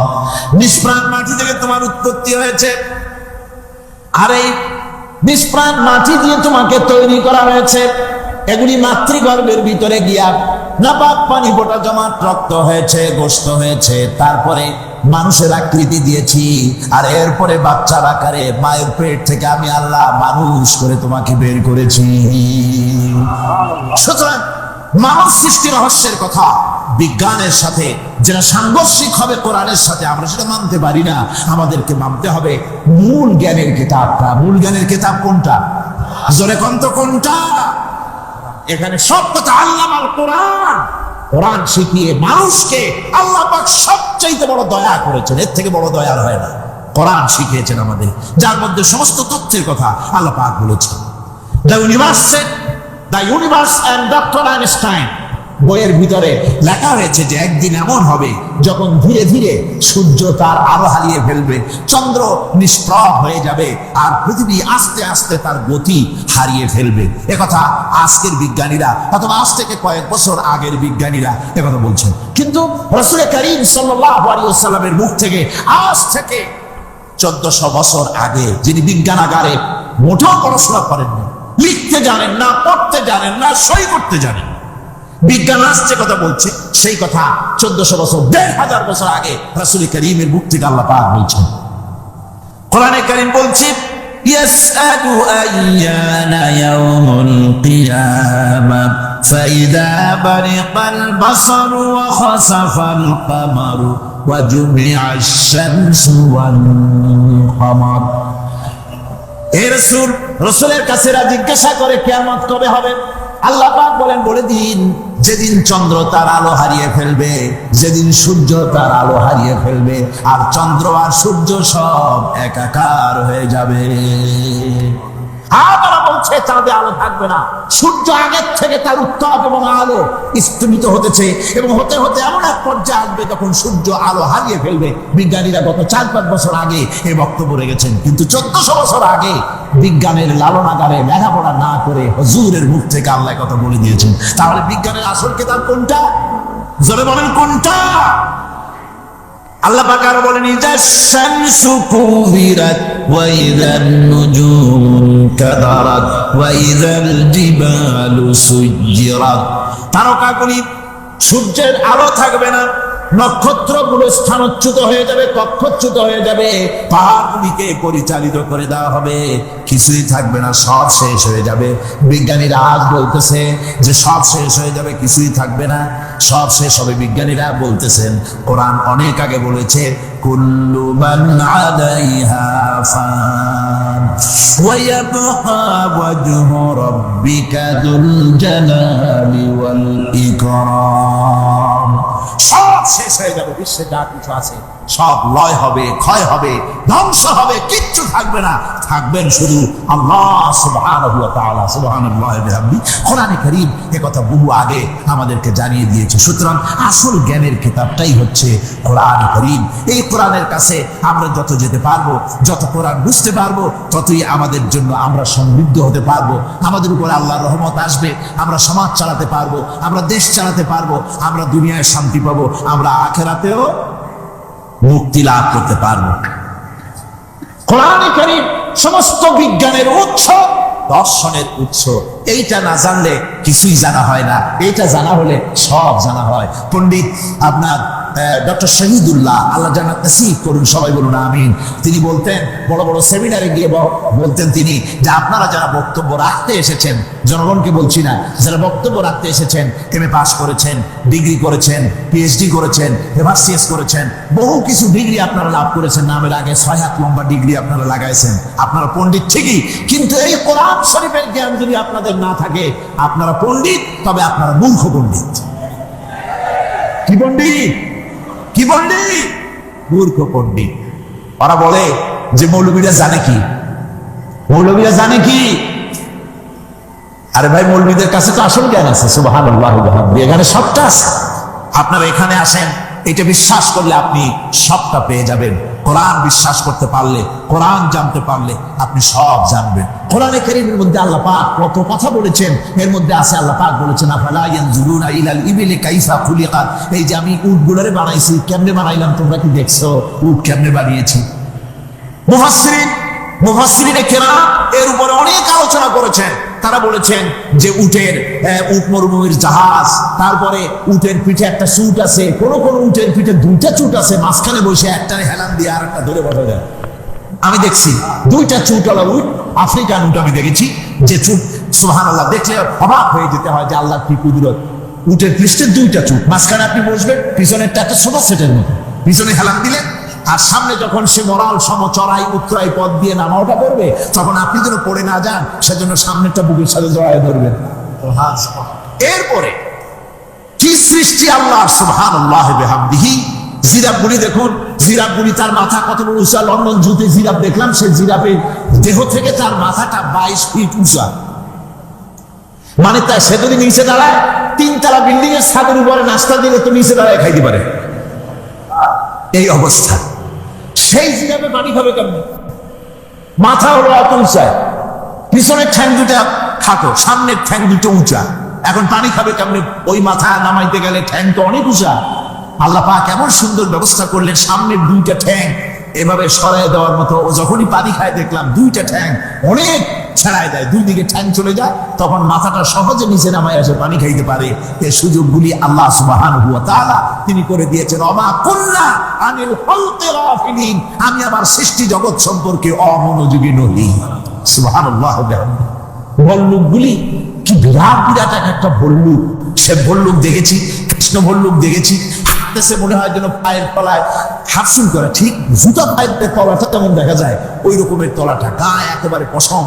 নিষ্প্রাণ মাটি থেকে তোমার উৎপত্তি হয়েছে, আর এই নিষ্প্রাণ মাটি দিয়ে তোমাকে তৈরি করা হয়েছে। এগুলি মাতৃগর্ভের ভিতরে গিয়া নাপাক পানি ফোঁটা জমাট রক্ত হয়েছে, গোশত হয়েছে, তারপরে মানুষের আকৃতি দিয়েছি, আর এরপরে বাচ্চার আকারে মায়ের পেট থেকে আমি আল্লাহ মানুষ করে তোমাকে বের করেছি। সুতরাং মানব সৃষ্টি রহস্যের কথা বিজ্ঞানের সাথে যেটা সাংঘর্ষিক হবে কোরআনের সাথে, আমরা সেটা মানতে পারি না। আমাদেরকে মানতে হবে মূল জ্ঞানের কিতাবটা। মূল জ্ঞানের কিতাব কোনটা? জোরে কন্ত কোনটা? এখানে সব কথা আল্লামাল কোরআন। কোরআন শিখিয়ে মানুষকে আল্লাহ পাক সবচাইতে বড় দয়া করেছেন, এর থেকে বড় দয়ার হয় না। কোরআন শিখিয়েছেন আমাদের, যার মধ্যে সমস্ত তথ্যের কথা আল্লাহ পাক বলেছেন। The universe and doctor Einstein বইয়ের ভিতরে লেখা হয়েছে যে একদিন এমন হবে যখন ধীরে ধীরে সূর্য তার আলো হারিয়ে ফেলবে, চন্দ্র নিষ্প্রভ হয়ে যাবে, আর পৃথিবী আস্তে আস্তে তার গতি হারিয়ে ফেলবে। একথা আজকের বিজ্ঞানীরা অথবা আজ থেকে কয়েক বছর আগের বিজ্ঞানীরা একথা বলছেন। কিন্তু রাসূল করিম সাল্লাল্লাহু আলাইহি ওয়াসাল্লামের মুখ থেকে আজ থেকে 1400 বছর আগে, যিনি বিজ্ঞানাগারে মোটেও পড়াশোনা করেননি, লিখতে জানেন না, পড়তে জানেন না, সই করতে জানেন, বিজ্ঞান আসছে কথা বলছে, সেই কথা 1400 বছর 1500 বছর আগে রাসূল করিমের মুখ থেকে আল্লাহ পাক বলছেন। কোরআনে কারীম বলছে, ইয়াসআলু আইয়ানা ইয়াউমুল কিয়ামা ফাইদা বারিকাল বাসারু ওয়া খাসাফাল কামারু ওয়া জুমিআশ শামসু ওয়াল কামার। হে রাসূল, রাসূলের কাছে জিজ্ঞাসা করে কিয়ামত কবে হবে? আল্লাহ পাক বলেন, বলে দিন যেদিন চন্দ্র তার আলো হারিয়ে ফেলবে, যেদিন সূর্য তার আলো হারিয়ে ফেলবে, আর চন্দ্র আর সূর্য সব একাকার হয়ে যাবে। আবার বলছে চাঁদে আলো থাকবে না, সূর্য আগের থেকে তার উত্তাপ এবং আলো স্তমিত হতেছে, এবং হতে হতে এমন এক পর্যায়ে আসবে যখন সূর্য আলো হারিয়ে ফেলবে। বিজ্ঞানীরা গত 4-5 বছর আগে এই বক্তব্য রেখেছেন, কিন্তু 1400 বছর আগে বিজ্ঞানের লালনাগারে লেখাপড়া না করে হুজুরের মুখ থেকে আল্লাহ কথা বলে দিয়েছেন। তাহলে বিজ্ঞানের আসল কিতাব কোনটা? জোরে বলেন কোনটা? আল্লাহ পাক আরো বলেন, ইযাশ শামসু কুবিরাত ওয়া ইযান নুজুম কাদারাত ওয়া ইযাল জিবালু সুজ্জিরাত। তারকাগুলি, সূর্যের আলো থাকবে না, নক্ষত্রগুলো স্থানচ্যুত হয়ে যাবে, কক্ষচ্যুত হয়ে যাবে, পাহাড়গুলিকে পরিচালিত করে দেওয়া হবে, কিছুই থাকবে না, সব শেষ হয়ে যাবে। বিজ্ঞানীরা আজ বলতেছে যে সব শেষ হয়ে যাবে, কিছুই থাকবে না, সব শেষ হবে। বিজ্ঞানীরা বলতেছেন, কোরআন অনেক আগে বলেছে, কুল্লু মান আলাইহা ফান ওয়া ইয়াবকা ওয়াজহু রাব্বিকা যুল জালালি ওয়াল ইকরাম। সব শেষ হয়ে যাবে, বিশ্বে যা কিছু আছে সব লয় হবে, ক্ষয় হবে, ধ্বংস হবে, কিচ্ছু থাকবে না, থাকবেন শুধু আল্লাহ সুবহানাহু ওয়া তাআলা। সুবহানাল্লাহি ওয়া বিহামদিহি। কোরআনে কারীম এই কথা বহু আগে আমাদেরকে জানিয়ে দিয়েছে। সুতরাং আসল জ্ঞানের কিতাবটাই হচ্ছে কোরআন কারীম। এই কোরআনের কাছে আমরা যত যেতে পারবো, যত কোরআন বুঝতে পারবো, ততই আমাদের জন্য আমরা সমৃদ্ধ হতে পারবো, আমাদের উপর আল্লাহর রহমত আসবে, আমরা সমাজ চালাতে পারবো, আমরা দেশ চালাতে পারবো, আমরা দুনিয়ায় শান্তি পাবো, আমরা আখিরাতেও মুক্তি লাভ করতে পারবো। কোরআনে কারীম সমস্ত বিজ্ঞানের উৎস, দর্শনের উৎস। এইটা না জানলে কিছুই জানা হয় না, এইটা জানা হলে সব জানা হয়। পণ্ডিত আপনার ডক্টর শহীদুল্লাহ, আল্লাহ জান্নাত নসিব করুন, সবাই বলুন আমিন। তিনি বলতেন, বড় বড় সেমিনারে গিয়ে বলতেন তিনি, যে আপনারা যারা বক্তব্য রাখতে এসেছেন, জনগণকে বলছি না, যারা বক্তব্য রাখতে এসেছেন, এমএ পাস করেছেন, ডিগ্রি করেছেন, পিএইচডি করেছেন, এভারসিএস করেছেন, বহু কিছু ডিগ্রি আপনারা লাভ করেছেন, নামের আগে 6 হাত লম্বা ডিগ্রি আপনারা লাগাইছেন, আপনারা পণ্ডিত ঠিকই, কিন্তু এই কোরআন শরীফের জ্ঞান যদি আপনাদের না থাকে, আপনারা পণ্ডিত, তবে আপনারা মূর্খ পণ্ডিত। কি পণ্ডিত? কি পণ্ডিত? মূর্খ পণ্ডিত। ওরা বলে যে মৌলবীরা জানে কি, মৌলবীরা জানে কি? আরে ভাই, মৌলবীদের কাছে তো আসল জ্ঞান আছে। সুবহানাল্লাহ, এখানে সবটা আছে। আপনারা এখানে আসেন, এটা বিশ্বাস করলে আপনি সবটা পেয়ে যাবেন। কোরআন বিশ্বাস করতে পারলে, কোরআন জানতে পারলে আপনি সব জানবেন। কোরআনে কারীমের মধ্যে আল্লাহ পাক কত কথা বলেছেন। এর মধ্যে আছে আল্লাহ পাক বলেছেন, আফালা ইয়ানজুরুনা ইলাল ইবিলি কাইফা খুলিকাত। এই যে আমি উটগুলোরে বানাইছি, কেমনে বানাইলাম তোমরা কি দেখছো? উট কেমনে বানিয়েছি? মুফাসসিরিনে কেরাম এর উপরে অনেক আলোচনা করেছেন। তারা বলেছেন যে উট মরুভূমির জাহাজ, তারপরে উটের পিঠে একটা চুট আছে, কোন কোন উটের পিঠে দুইটা চুট আছে, মাঝখানে বসে একটারে হেলান দিয়ে আর একটা ধরে বসা যায়। আমি দেখছি দুইটা চুটওয়ালা উট, আফ্রিকান উট আমি দেখেছি, যে চুট সুবহানাল্লাহ দেখলে অবাক হয়ে যেতে হয় যে আল্লাহর কি কুদরত। উটের পৃষ্ঠে দুইটা চুট, মাঝখানে আপনি বসবেন, পিছনেরটা একটা ছোট সেটের মতো, পিছনে হেলান দিলেন, আর সামনে যখন সে মরাল সম চড়াই উত্তরাই পথ দিয়ে নামা ওঠা করবে, তখন আপনি যেন পড়ে না যান সেজন্য সামনেরটা বুকের সাথে জড়ায় ধরবেন। এরপরে কি সৃষ্টি আল্লাহ, সুবহানাল্লাহ বিহামদিহি। জিরাফগুলি দেখুন, জিরাফগুলি তার মাথা কত বড় উঁচা। লন্ডন জুতে জিরাফ দেখলাম, সে জিরাফের দেহ থেকে তার মাথাটা 22 ফিট উঁচা। মানে তাই সে যদি নিচে দাঁড়ায়, 3 তলা বিল্ডিং এর ছাদের উপরে নাস্তা দিলে তো নিচে দাঁড়ায় খাইতে পারে, এই অবস্থা। সেই জিরাফে পানি খাবে কেমনে? মাথা হলো এত উঁচা, পিছনের ঠ্যাং দুটা খাটো, সামনের ঠ্যাং দুটো উঁচা, এখন পানি খাবে কেমনে? ওই মাথা নামাইতে গেলে ঠ্যাং তো অনেক উঁচা। আল্লাহ পাক এমন সুন্দর ব্যবস্থা করলেন, সামনের দুইটা ঠ্যাং এভাবে সরায় দেওয়ার মতো। ও যখনই পানি খায় দেখলাম দুইটা ঠ্যাং অনেক ছাড়ায় দেয়, দুই দিকে ঠ্যাং চলে যায়, তখন মাথাটা সহজে নিচে নামায় আসে, পানি খাইতে পারে। এই সুযোগগুলি আল্লাহ সুবহানাহু ওয়া তাআলা তিনি করে দিয়েছেন। ওমা কুল্লা আনিল খালকি গাফিলিন, আমি আমার সৃষ্টি জগৎ সম্পর্কে অমনোযোগী নই। সুবহানাল্লাহ। ভল্লুকগুলি কি বিরাট বিরাট একটা ভল্লুক। সে ভল্লুক দেখেছি, কৃষ্ণ ভল্লুক দেখেছি, হাঁটতেছে মনে হয় যেন পায়ের তলায় হাফসুল করে, ঠিক জুতা পায়ের তলাটা তেমন দেখা যায়, ওই রকমের তলাটা, গায়ে একেবারে পশম।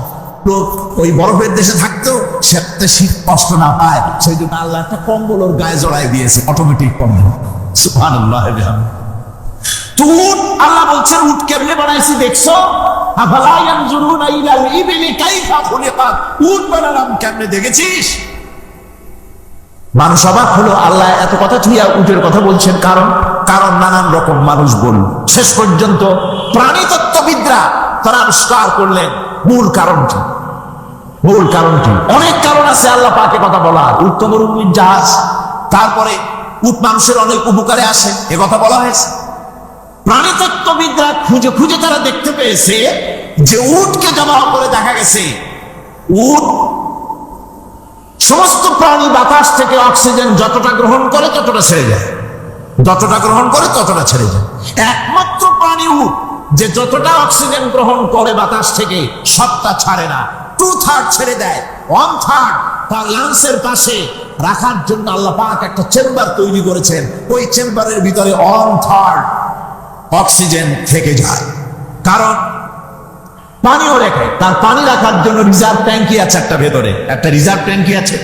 লোক ওই বরফের দেশে থাকতো, সে শীত কষ্ট না পায়, সেই জন্য আল্লাহ একটা কম্বল ওর গায়ে জড়াই দিয়েছে, অটোমেটিক কম্বল। সুবহানাল্লাহ। তো উট, আল্লাহ বলছেন উট কেমনে বানাইছি দেখছো? আফালা ইয়ানজুরুনা ইলাল ইবিলি কাইফা খুলিকাত। উট বানালাম কেমনে দেখেছিস? মানুষ অবাক হলো, আল্লাহ এত কথা ঠিয়া উটের কথা বলছেন, কারণ নানান রকম মানুষ বলল। শেষ পর্যন্ত প্রাণীতত্ত্ববিদরা তারা আবিষ্কার করলেন মূল কারণটি। অনেক কারণ আছে আল্লাহ পাকে কথা বলার। উট তো মরুভূমির জাহাজ, তারপরে উট মানুষের অনেক উপকারে আসে, এ কথা বলা হয়েছে। প্রাণীতত্ত্ববিদরা খুঁজে খুঁজে তারা দেখতে পেয়েছে যে উটকে জমা করে দেখা গেছে, উট সমস্ত প্রাণী বাতাস থেকে অক্সিজেন যতটা গ্রহণ করে ততটা ছেড়ে যায়, যতটা গ্রহণ করে ততটা ছেড়ে যায়। একমাত্র প্রাণী উট যে যতটা অক্সিজেন গ্রহণ করে বাতাস থেকে সবটা ছাড়ে না, 2/3 ছেড়ে দেয়। 1/3 তার লাংসের পাশে রাখার জন্য আল্লাহ পাক একটা চেম্বার তৈরি করেছেন। ওই চেম্বারের ভিতরে 1/3 অক্সিজেন থেকে যায়, কারণ পানিও রেখে। তার পানি রাখার জন্য রিজার্ভ ট্যাঙ্কি আছে, একটা ভেতরে একটা রিজার্ভ ট্যাঙ্কি আছে,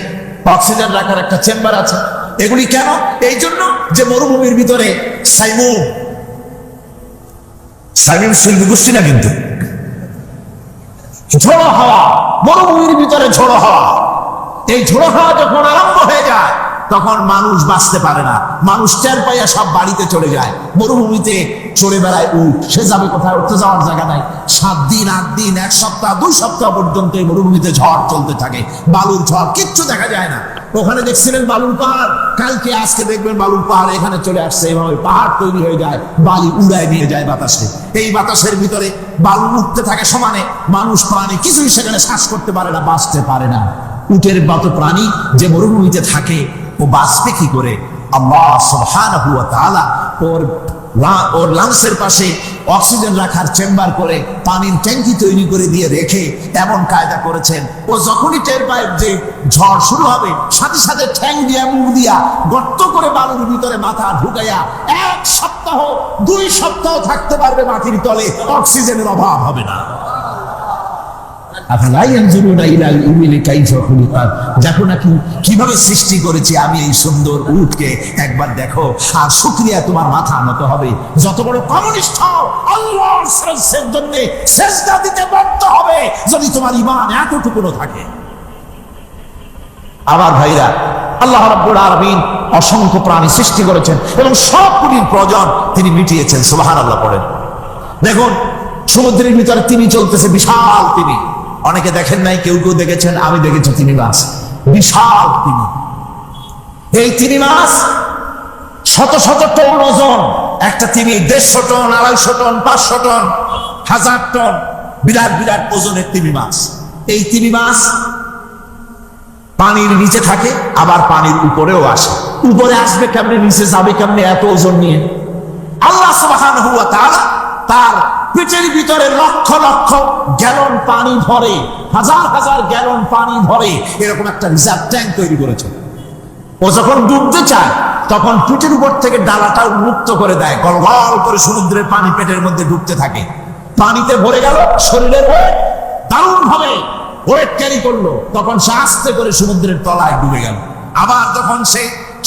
অক্সিজেন রাখার একটা চেম্বার আছে। এগুলি কেন? এই জন্য যে মরুভূমির ভিতরে সাইমুম শিল্পী গোষ্ঠী না, কিন্তু ঝোড়ো হাওয়া, মরুভূমির ভিতরে ঝোড়ো হাওয়া, এই ঝোড়ো হাওয়া যখন আরম্ভ হয়ে যায় তখন মানুষ বাঁচতে পারে না, মানুষ টের পাইয়া সব বাড়িতে চলে যায়। মরুভূমিতে চড়ে বেড়ায় উট, সে যাবে কোথায়? উঠতে যাওয়ার জায়গা নাই। 7 দিন 8 দিন 1 সপ্তাহ 2 সপ্তাহ পর্যন্ত এই মরুভূমিতে ঝড় চলতে থাকে, বালুর ঝড়, কিচ্ছু দেখা যায় না। ওখানে দেখছিলেন বালুর পাহাড়, কালকে আজকে দেখবেন বালুর পাহাড় এখানে চলে আসছে, এভাবে পাহাড় তৈরি হয়ে যায়, বালি উড়ায় নিয়ে যায় বাতাসে। এই বাতাসের ভিতরে বালু উঠতে থাকে সমানে, মানুষ প্রাণী কিছুই সেখানে শ্বাস করতে পারে না, বাঁচতে পারে না। উটের মতো প্রাণী যে মরুভূমিতে থাকে, ও বাঁচবে কি করে? আল্লাহ সুবহানাহু ওয়া তাআলা ওর লাংসের পাশে অক্সিজেন রাখার চেম্বার করে, পানির ট্যাঙ্কি তৈরি করে দিয়ে রেখে এমন কায়দা করেছেন, ও যখনই টের পায় যে ঝড় শুরু হবে, সাথে সাথে ঠ্যাং দিয়া মুখ দিয়া গর্ত করে বালুর ভিতরে মাথা ঢুকাইয়া 1 সপ্তাহ 2 সপ্তাহ থাকতে পারবে মাটির তলে, অক্সিজেনের অভাব হবে না। আফালা ইয়ানজুরুনা ইলাল ইবিলি কাইফা খুলিকাত, দেখো না কিভাবে সৃষ্টি করেছি আমি এই সুন্দর উটকে, একবার দেখো। আর শুকরিয়া তোমার মাথা নত হবে। যত বড় কমিউনিস্ট হও, আল্লাহর জন্য সেজদা দিতে বাধ্য হবে যদি তোমার ঈমান এতটুকু থাকে। আবার ভাইরা, আল্লাহ রাব্বুল আলামিন অসংখ্য প্রাণী সৃষ্টি করেছেন এবং সবগুলির প্রয়োজন তিনি মিটিয়েছেন। সুবহানাল্লাহ পড়েন। দেখুন সমুদ্রের ভিতরে তিনি চলতেছে, বিশাল তিনি। অনেকে দেখেন নাই, কেউ কেউ দেখেছেন, আমি দেখেছি তিনি মাছ, বিশাল তিনি। এই তিনি মাছ শত শত টন ওজন, একটা তিনি 150 টন, 250 টন, 500 টন, 1000 টন, বিরাট বিরাট ওজনের তিমি মাছ। এই তিমি মাছ পানির নিচে থাকে, আবার পানির উপরেও আসে। উপরে আসবে কেমনে, নিচে যাবে কেমনে এত ওজন নিয়ে? আল্লাহ সুবহানাহু ওয়া তাআলা তার পেটের ভিতরে লক্ষ লক্ষ গ্যালন পানি ভরে, হাজার হাজার গ্যালন পানি ভরে এরকম একটা রিজার্ভ ট্যাঙ্ক তৈরি করেছে। ও যখন ডুবতে চায় তখন পেটের উপর থেকে ডালাটা উন্মুক্ত করে দেয়, গল গল করে সমুদ্রের পানি পেটের মধ্যে ডুবতে থাকে। পানিতে ভরে গেল, শরীরের ওয়েট দারুণ ভাবে ওয়েট ক্যারি করলো, তখন সে আস্তে করে সমুদ্রের তলায় ডুবে গেল। আবার যখন সে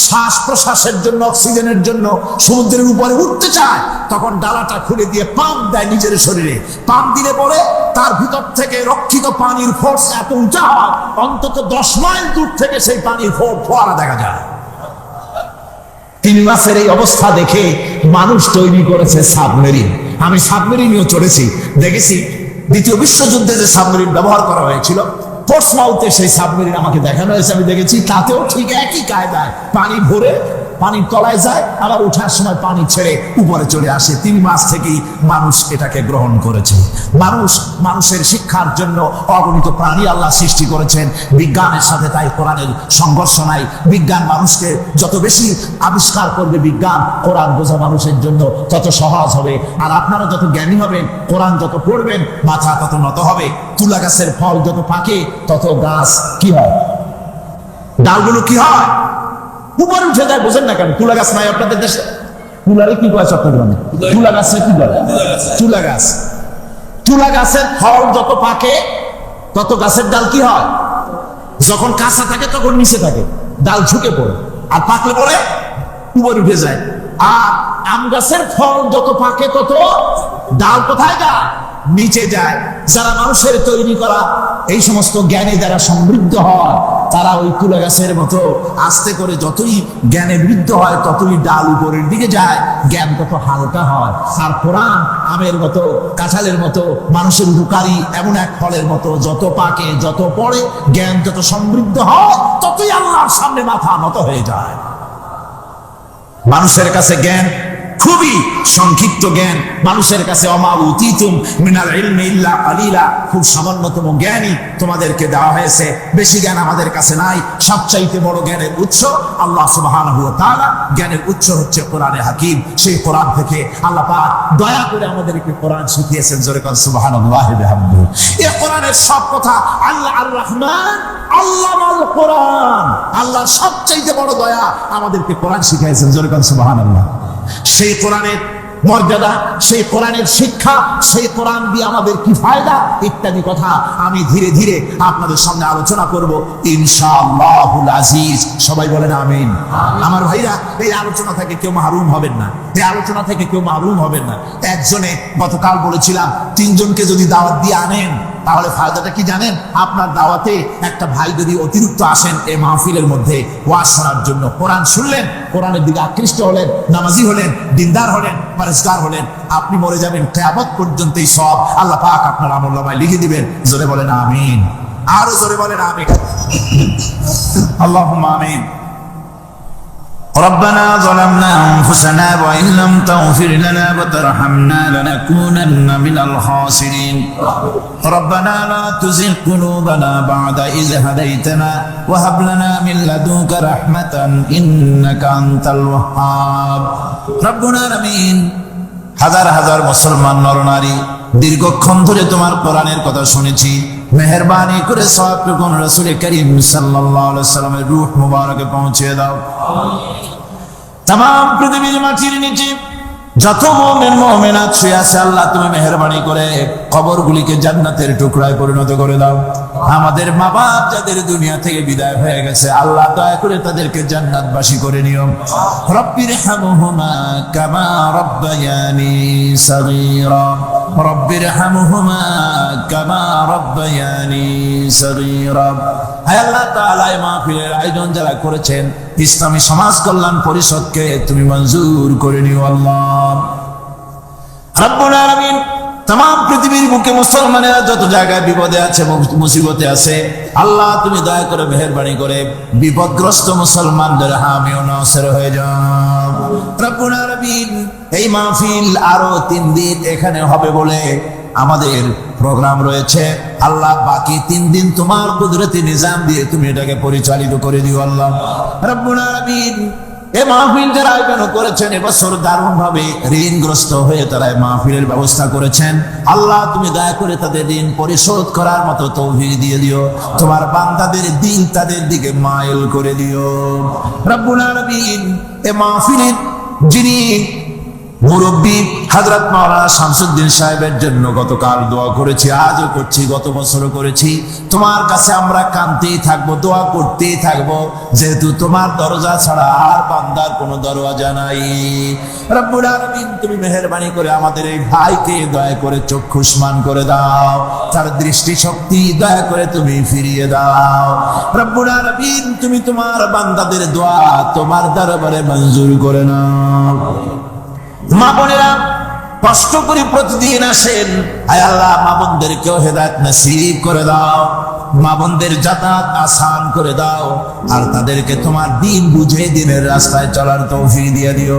শ্বাস প্রশ্বাসের জন্য, অক্সিজেনের জন্য সমুদ্রের উপরে উঠতে চায়, তখন ডালাটা খুলে দিয়ে পাম্প দেয় নিজের শরীরে। পাম্প দিলে পরে তার ভিতর থেকে রক্ষিত পানির ফোর্স এত উঁচা হয়, অন্তত 10 মাইল দূর থেকে সেই পানির ফোয়ারা দেখা যায়। তিমি মাছের এই অবস্থা দেখে মানুষ তৈরি করেছে সাবমেরিন। আমি সাবমেরিনেও চড়েছি, দেখেছি দ্বিতীয় বিশ্বযুদ্ধে যে সাবমেরিন ব্যবহার করা হয়েছিল, পোর্টসমাউথে সেই সাবমেরিন আমাকে দেখানো হয়েছে, আমি দেখেছি। তাতেও ঠিক একই কায়দায় পানি ভরে পানির তলায় যায়, আবার ওঠার সময় পানি ছেড়ে উপরে চলে আসে। তিমি মাছ থেকেই মানুষ এটাকে গ্রহণ করেছে। মানুষের শিক্ষার জন্য অগণিত প্রাণী আল্লাহ সৃষ্টি করেছেন। বিজ্ঞানের সাথে তাই কোরআনের সংঘর্ষ নাই। বিজ্ঞান মানুষকে যত বেশি আবিষ্কার করবে, বিজ্ঞান কোরআন বোঝা মানুষের জন্য তত সহজ হবে। আর আপনারা যত জ্ঞানী হবেন, কোরআন যত পড়বেন, মাথা তত নত হবে। তুলা গাছের ফল যত পাকে তত গাছ কি হয়, ডালগুলো কি হয়, উপরে উঠে যায়। বোঝেন না কেন? তুলা গাছ নাই আপনাদের দেশে? তুলারে কি কয় চট্টগ্রামে? তুলা গাছে কি বলে? তুলা গাছ। তুলা গাছের ফল যত পাকে তত গাছের ডাল কি হয়, যখন কাঁচা থাকে তখন নিচে থাকে, ডাল ঝুঁকে পড়ে, আর পাকলে পরে উপরে উঠে যায়। আর আম গাছের ফল যত পাকে তত ডাল কোথায় যায়, নিচে যায়। যারা মানুষের তৈরি করা এই সমস্ত জ্ঞানে যারা সমৃদ্ধ হয়, তারা ওই তুলা গাছের মতো আস্তে করে যতই জ্ঞানে বৃদ্ধ হয় ততই ডাল উপরের দিকে যায়, জ্ঞান তত হালকা হয়। আর কোরআন আমের মতো, কাঁঠালের মতো, মানুষের উপকারী এমন এক ফলের মতো, যত পাকে যত পড়ে, জ্ঞান যত সমৃদ্ধ হয় ততই আল্লাহর সামনে মাথা নত হয়ে যায়। মানুষের কাছে জ্ঞান খুবই সংক্ষিপ্ত জ্ঞান। মানুষের কাছে অমা উতিতুম মিনাল ইলমি ইল্লা কালিলা, খুব সামান্যতম জ্ঞানই তোমাদেরকে দেওয়া হয়েছে, বেশি জ্ঞান আমাদের কাছে নাই। সবচাইতে বড় জ্ঞানের উৎস আল্লাহ সুবহানাহু ওয়া তাআলা। জ্ঞানের উৎস হচ্ছে কোরআনে হাকিম। সেই কোরআন থেকে আল্লাহ পাক দয়া করে আমাদেরকে কোরআন শিখিয়েছেন। জোরে কোন সুবহানাল্লাহি ওয়া বিহামদিহি। এই কোরআনের সব কথা আল্লাহ আর রহমান আল্লামাল কোরআন, আল্লাহর সবচাইতে বড় দয়া আমাদেরকে কোরআন শিখিয়েছেন। জোরে কোন সুবহানাল্লাহ। সেই কোরআনের মর্যাদা, সেই কোরআনের শিক্ষা, সেই কোরআন দিয়ে আমাদের কি ফায়দা ইত্যাদি কথা আমি ধীরে ধীরে আপনাদের সামনে আলোচনা করব ইনশাআল্লাহুল আজিজ। সবাই বলেন আমিন। আমার ভাইরা, এই আলোচনা থেকে কেউ মাহরুম হবেন না, এই আলোচনা থেকে কেউ মাহরুম হবেন না। একজনে গতকাল বলেছিলাম 3 জনকে যদি দাওয়াত দিয়ে আনেন তাহলে ফায়দাটা কি জানেন? আপনার দাওয়াতে একটা ভাই যদি অতিরিক্ত আসেন এই মাহফিলের মধ্যে ওয়াজ শোনার জন্য, কোরআন শুনলেন, কোরআনের দিকে আকৃষ্ট হলেন, নামাজি হলেন, দিনদার হলেন, পরেজগার হলেন, আপনি মরে যাবেন, কিয়ামত পর্যন্ত এই সব আল্লাহ পাক আপনার আমলনামায় লিখে দিবেন। জোরে বলেন আমিন। আরো জোরে বলেন আমিন। আল্লাহুম্মা আমিন। ربنا ظلمنا أنفسنا وإن لم تغفر لنا وترحمنا لنكونن من الخاسرين ربنا لا تزغ قلوبنا بعد إذ هديتنا وهب لنا من لدنك رحمة إنك أنت الوهاب ربنا العالمين। হাজার হাজার মুসলমান নরনারী দীর্ঘক্ষণ ধরে তোমার কোরআনের কথা শুনেছি, মেহেরবানি করে সওয়াবটুকু রাসূল করিম সাল্লাল্লাহু আলাইহি ওয়াসাল্লামের রূহ মুবারকে পৌঁছে দাও। তামাম পৃথিবীর মাটির নিচে যত মুমিন মুমিনাত শুয়ে আছে আল্লাহ তুমি মেহেরবানি করে কবরগুলিকে জান্নাতের টুকরায় পরিণত করে দাও। আমাদের মা বাপ যাদের দুনিয়া থেকে বিদায় হয়ে গেছে আল্লাহ দয়া করে তাদেরকে জান্নাতবাসী করে নিও। রব্বিরহামহুমা কামা রব্বায়ানি সগীরা, রব্বিরহামহুমা কামা রব্বায়ানি সগীরা। হে আল্লাহ তাআলা এই মাহফিলের আয়োজন যারা করেছেন ইসলামী সমাজ কল্যাণ পরিষদকে তুমি মঞ্জুর করে নিও আল্লাহ রাব্বুল আলামিন। तमाम পৃথিবীর বুকে মুসলমানেরা যত জায়গায় বিপদে আছে মুসিবতে আছে আল্লাহ তুমি দয়া করে মেহেরবানি করে বিপদগ্রস্ত মুসলমানদের হামি ও নাসির হয়ে যাও রব্বুল আলামিন। এই মাহফিল আরো 3 দিন এখানে হবে বলে আমাদের প্রোগ্রাম রয়েছে আল্লাহ, বাকি 3 দিন তোমার কুদরতি নিজাম দিয়ে তুমি এটাকে পরিচালিত করে দিও আল্লাহ রব্বুল আলামিন। এই মাহফিল যারা আয়োজন করেছেন এবছর দারুণ ভাবে ঋণগ্রস্ত হয়ে তারা এই মাহফিলের ব্যবস্থা করেছেন আল্লাহ তুমি দয়া করে তাদের ঋণ পরিশোধ করার মতো তৌফিক দিয়ে দিও। তোমার বান্দাদের দিন তাদের দিকে মাইল করে দিও রব্বুল আলামিন। এই মাহফিলের যিনি মুরব্বী হযরত মাওলানা শামসুদ্দিন সাহেবের জন্য গতকাল দোয়া করেছি, আজও করছি, গত বছরও করেছি। তোমার কাছে আমরা কাঁদতেই থাকবো, দোয়া করতেই থাকবো, যেহেতু তোমার দরজা ছাড়া আর বান্দার কোনো দরওয়াজা নাই রব্বুল আলামিন। তুমি মেহেরবানি করে আমাদের এই ভাইকে দয়া করে চক্ষুষ্মান করে দাও, তার দৃষ্টি শক্তি দয়া করে তুমি ফিরিয়ে দাও রব্বুল আলামিন। তুমি তোমার বান্দাদের দোয়া তোমার দরবারে মঞ্জুর করে নাও। মা বোনেরা কষ্ট করে প্রতিদিন আসেন, আয় আল্লাহ মা বোনদেরকেও হেদায়েত নসিব করে দাও, মা বোনদের যাতায়াত আসান করে দাও, আর তাদেরকে তোমার দিন বুঝে দিনের রাস্তায় চলার তৌফিক দিয়ে দিও।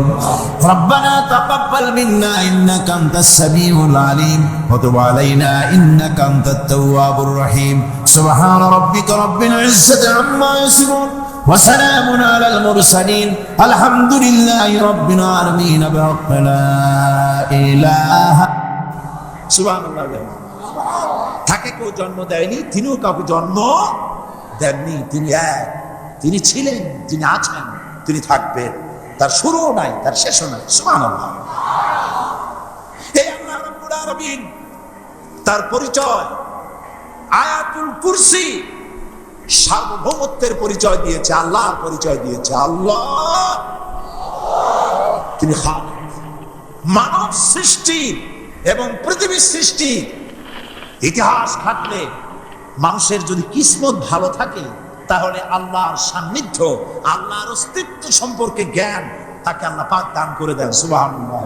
রব্বানা তাকাব্বাল মিন্না ইন্নাকা আনতাস সামিউল আলিম ওয়া তুব আলাইনা ইন্নাকা আনতাত তাওয়াবুর রহিম। সুবহানা রাব্বিকা রাব্বিল ইজ্জাতি আম্মা ইয়াসিফুন وسلام على المرسلين الحمد لله رب العالمين بحق لا إله سبحان الله। তাকে কেউ জন্ম দেয়নি, তিনিও কাউকে জন্ম দেননি। তিনি এক, তিনি ছিলেন, তিনি আছেন, তিনি থাকবেন। তার শুরুও নাই, তার শেষও নাই। সুবহানাল্লাহ। এই আল্লাহ রাব্বুল আলামিন তার পরিচয় আয়াতুল কুরসি সার্বভৌমত্বের পরিচয় দিয়েছে, আল্লাহর পরিচয় দিয়েছে। আল্লাহ তিনি খালিক। মানব সৃষ্টি এবং পৃথিবীর সৃষ্টি ইতিহাস ঘাটলে মানুষের যদি কিসমত ভালো থাকে তাহলে আল্লাহর সান্নিধ্য, আল্লাহর অস্তিত্ব সম্পর্কে জ্ঞান তাকে আল্লাহ পাক দান করে দেন। সুবহানাল্লাহ।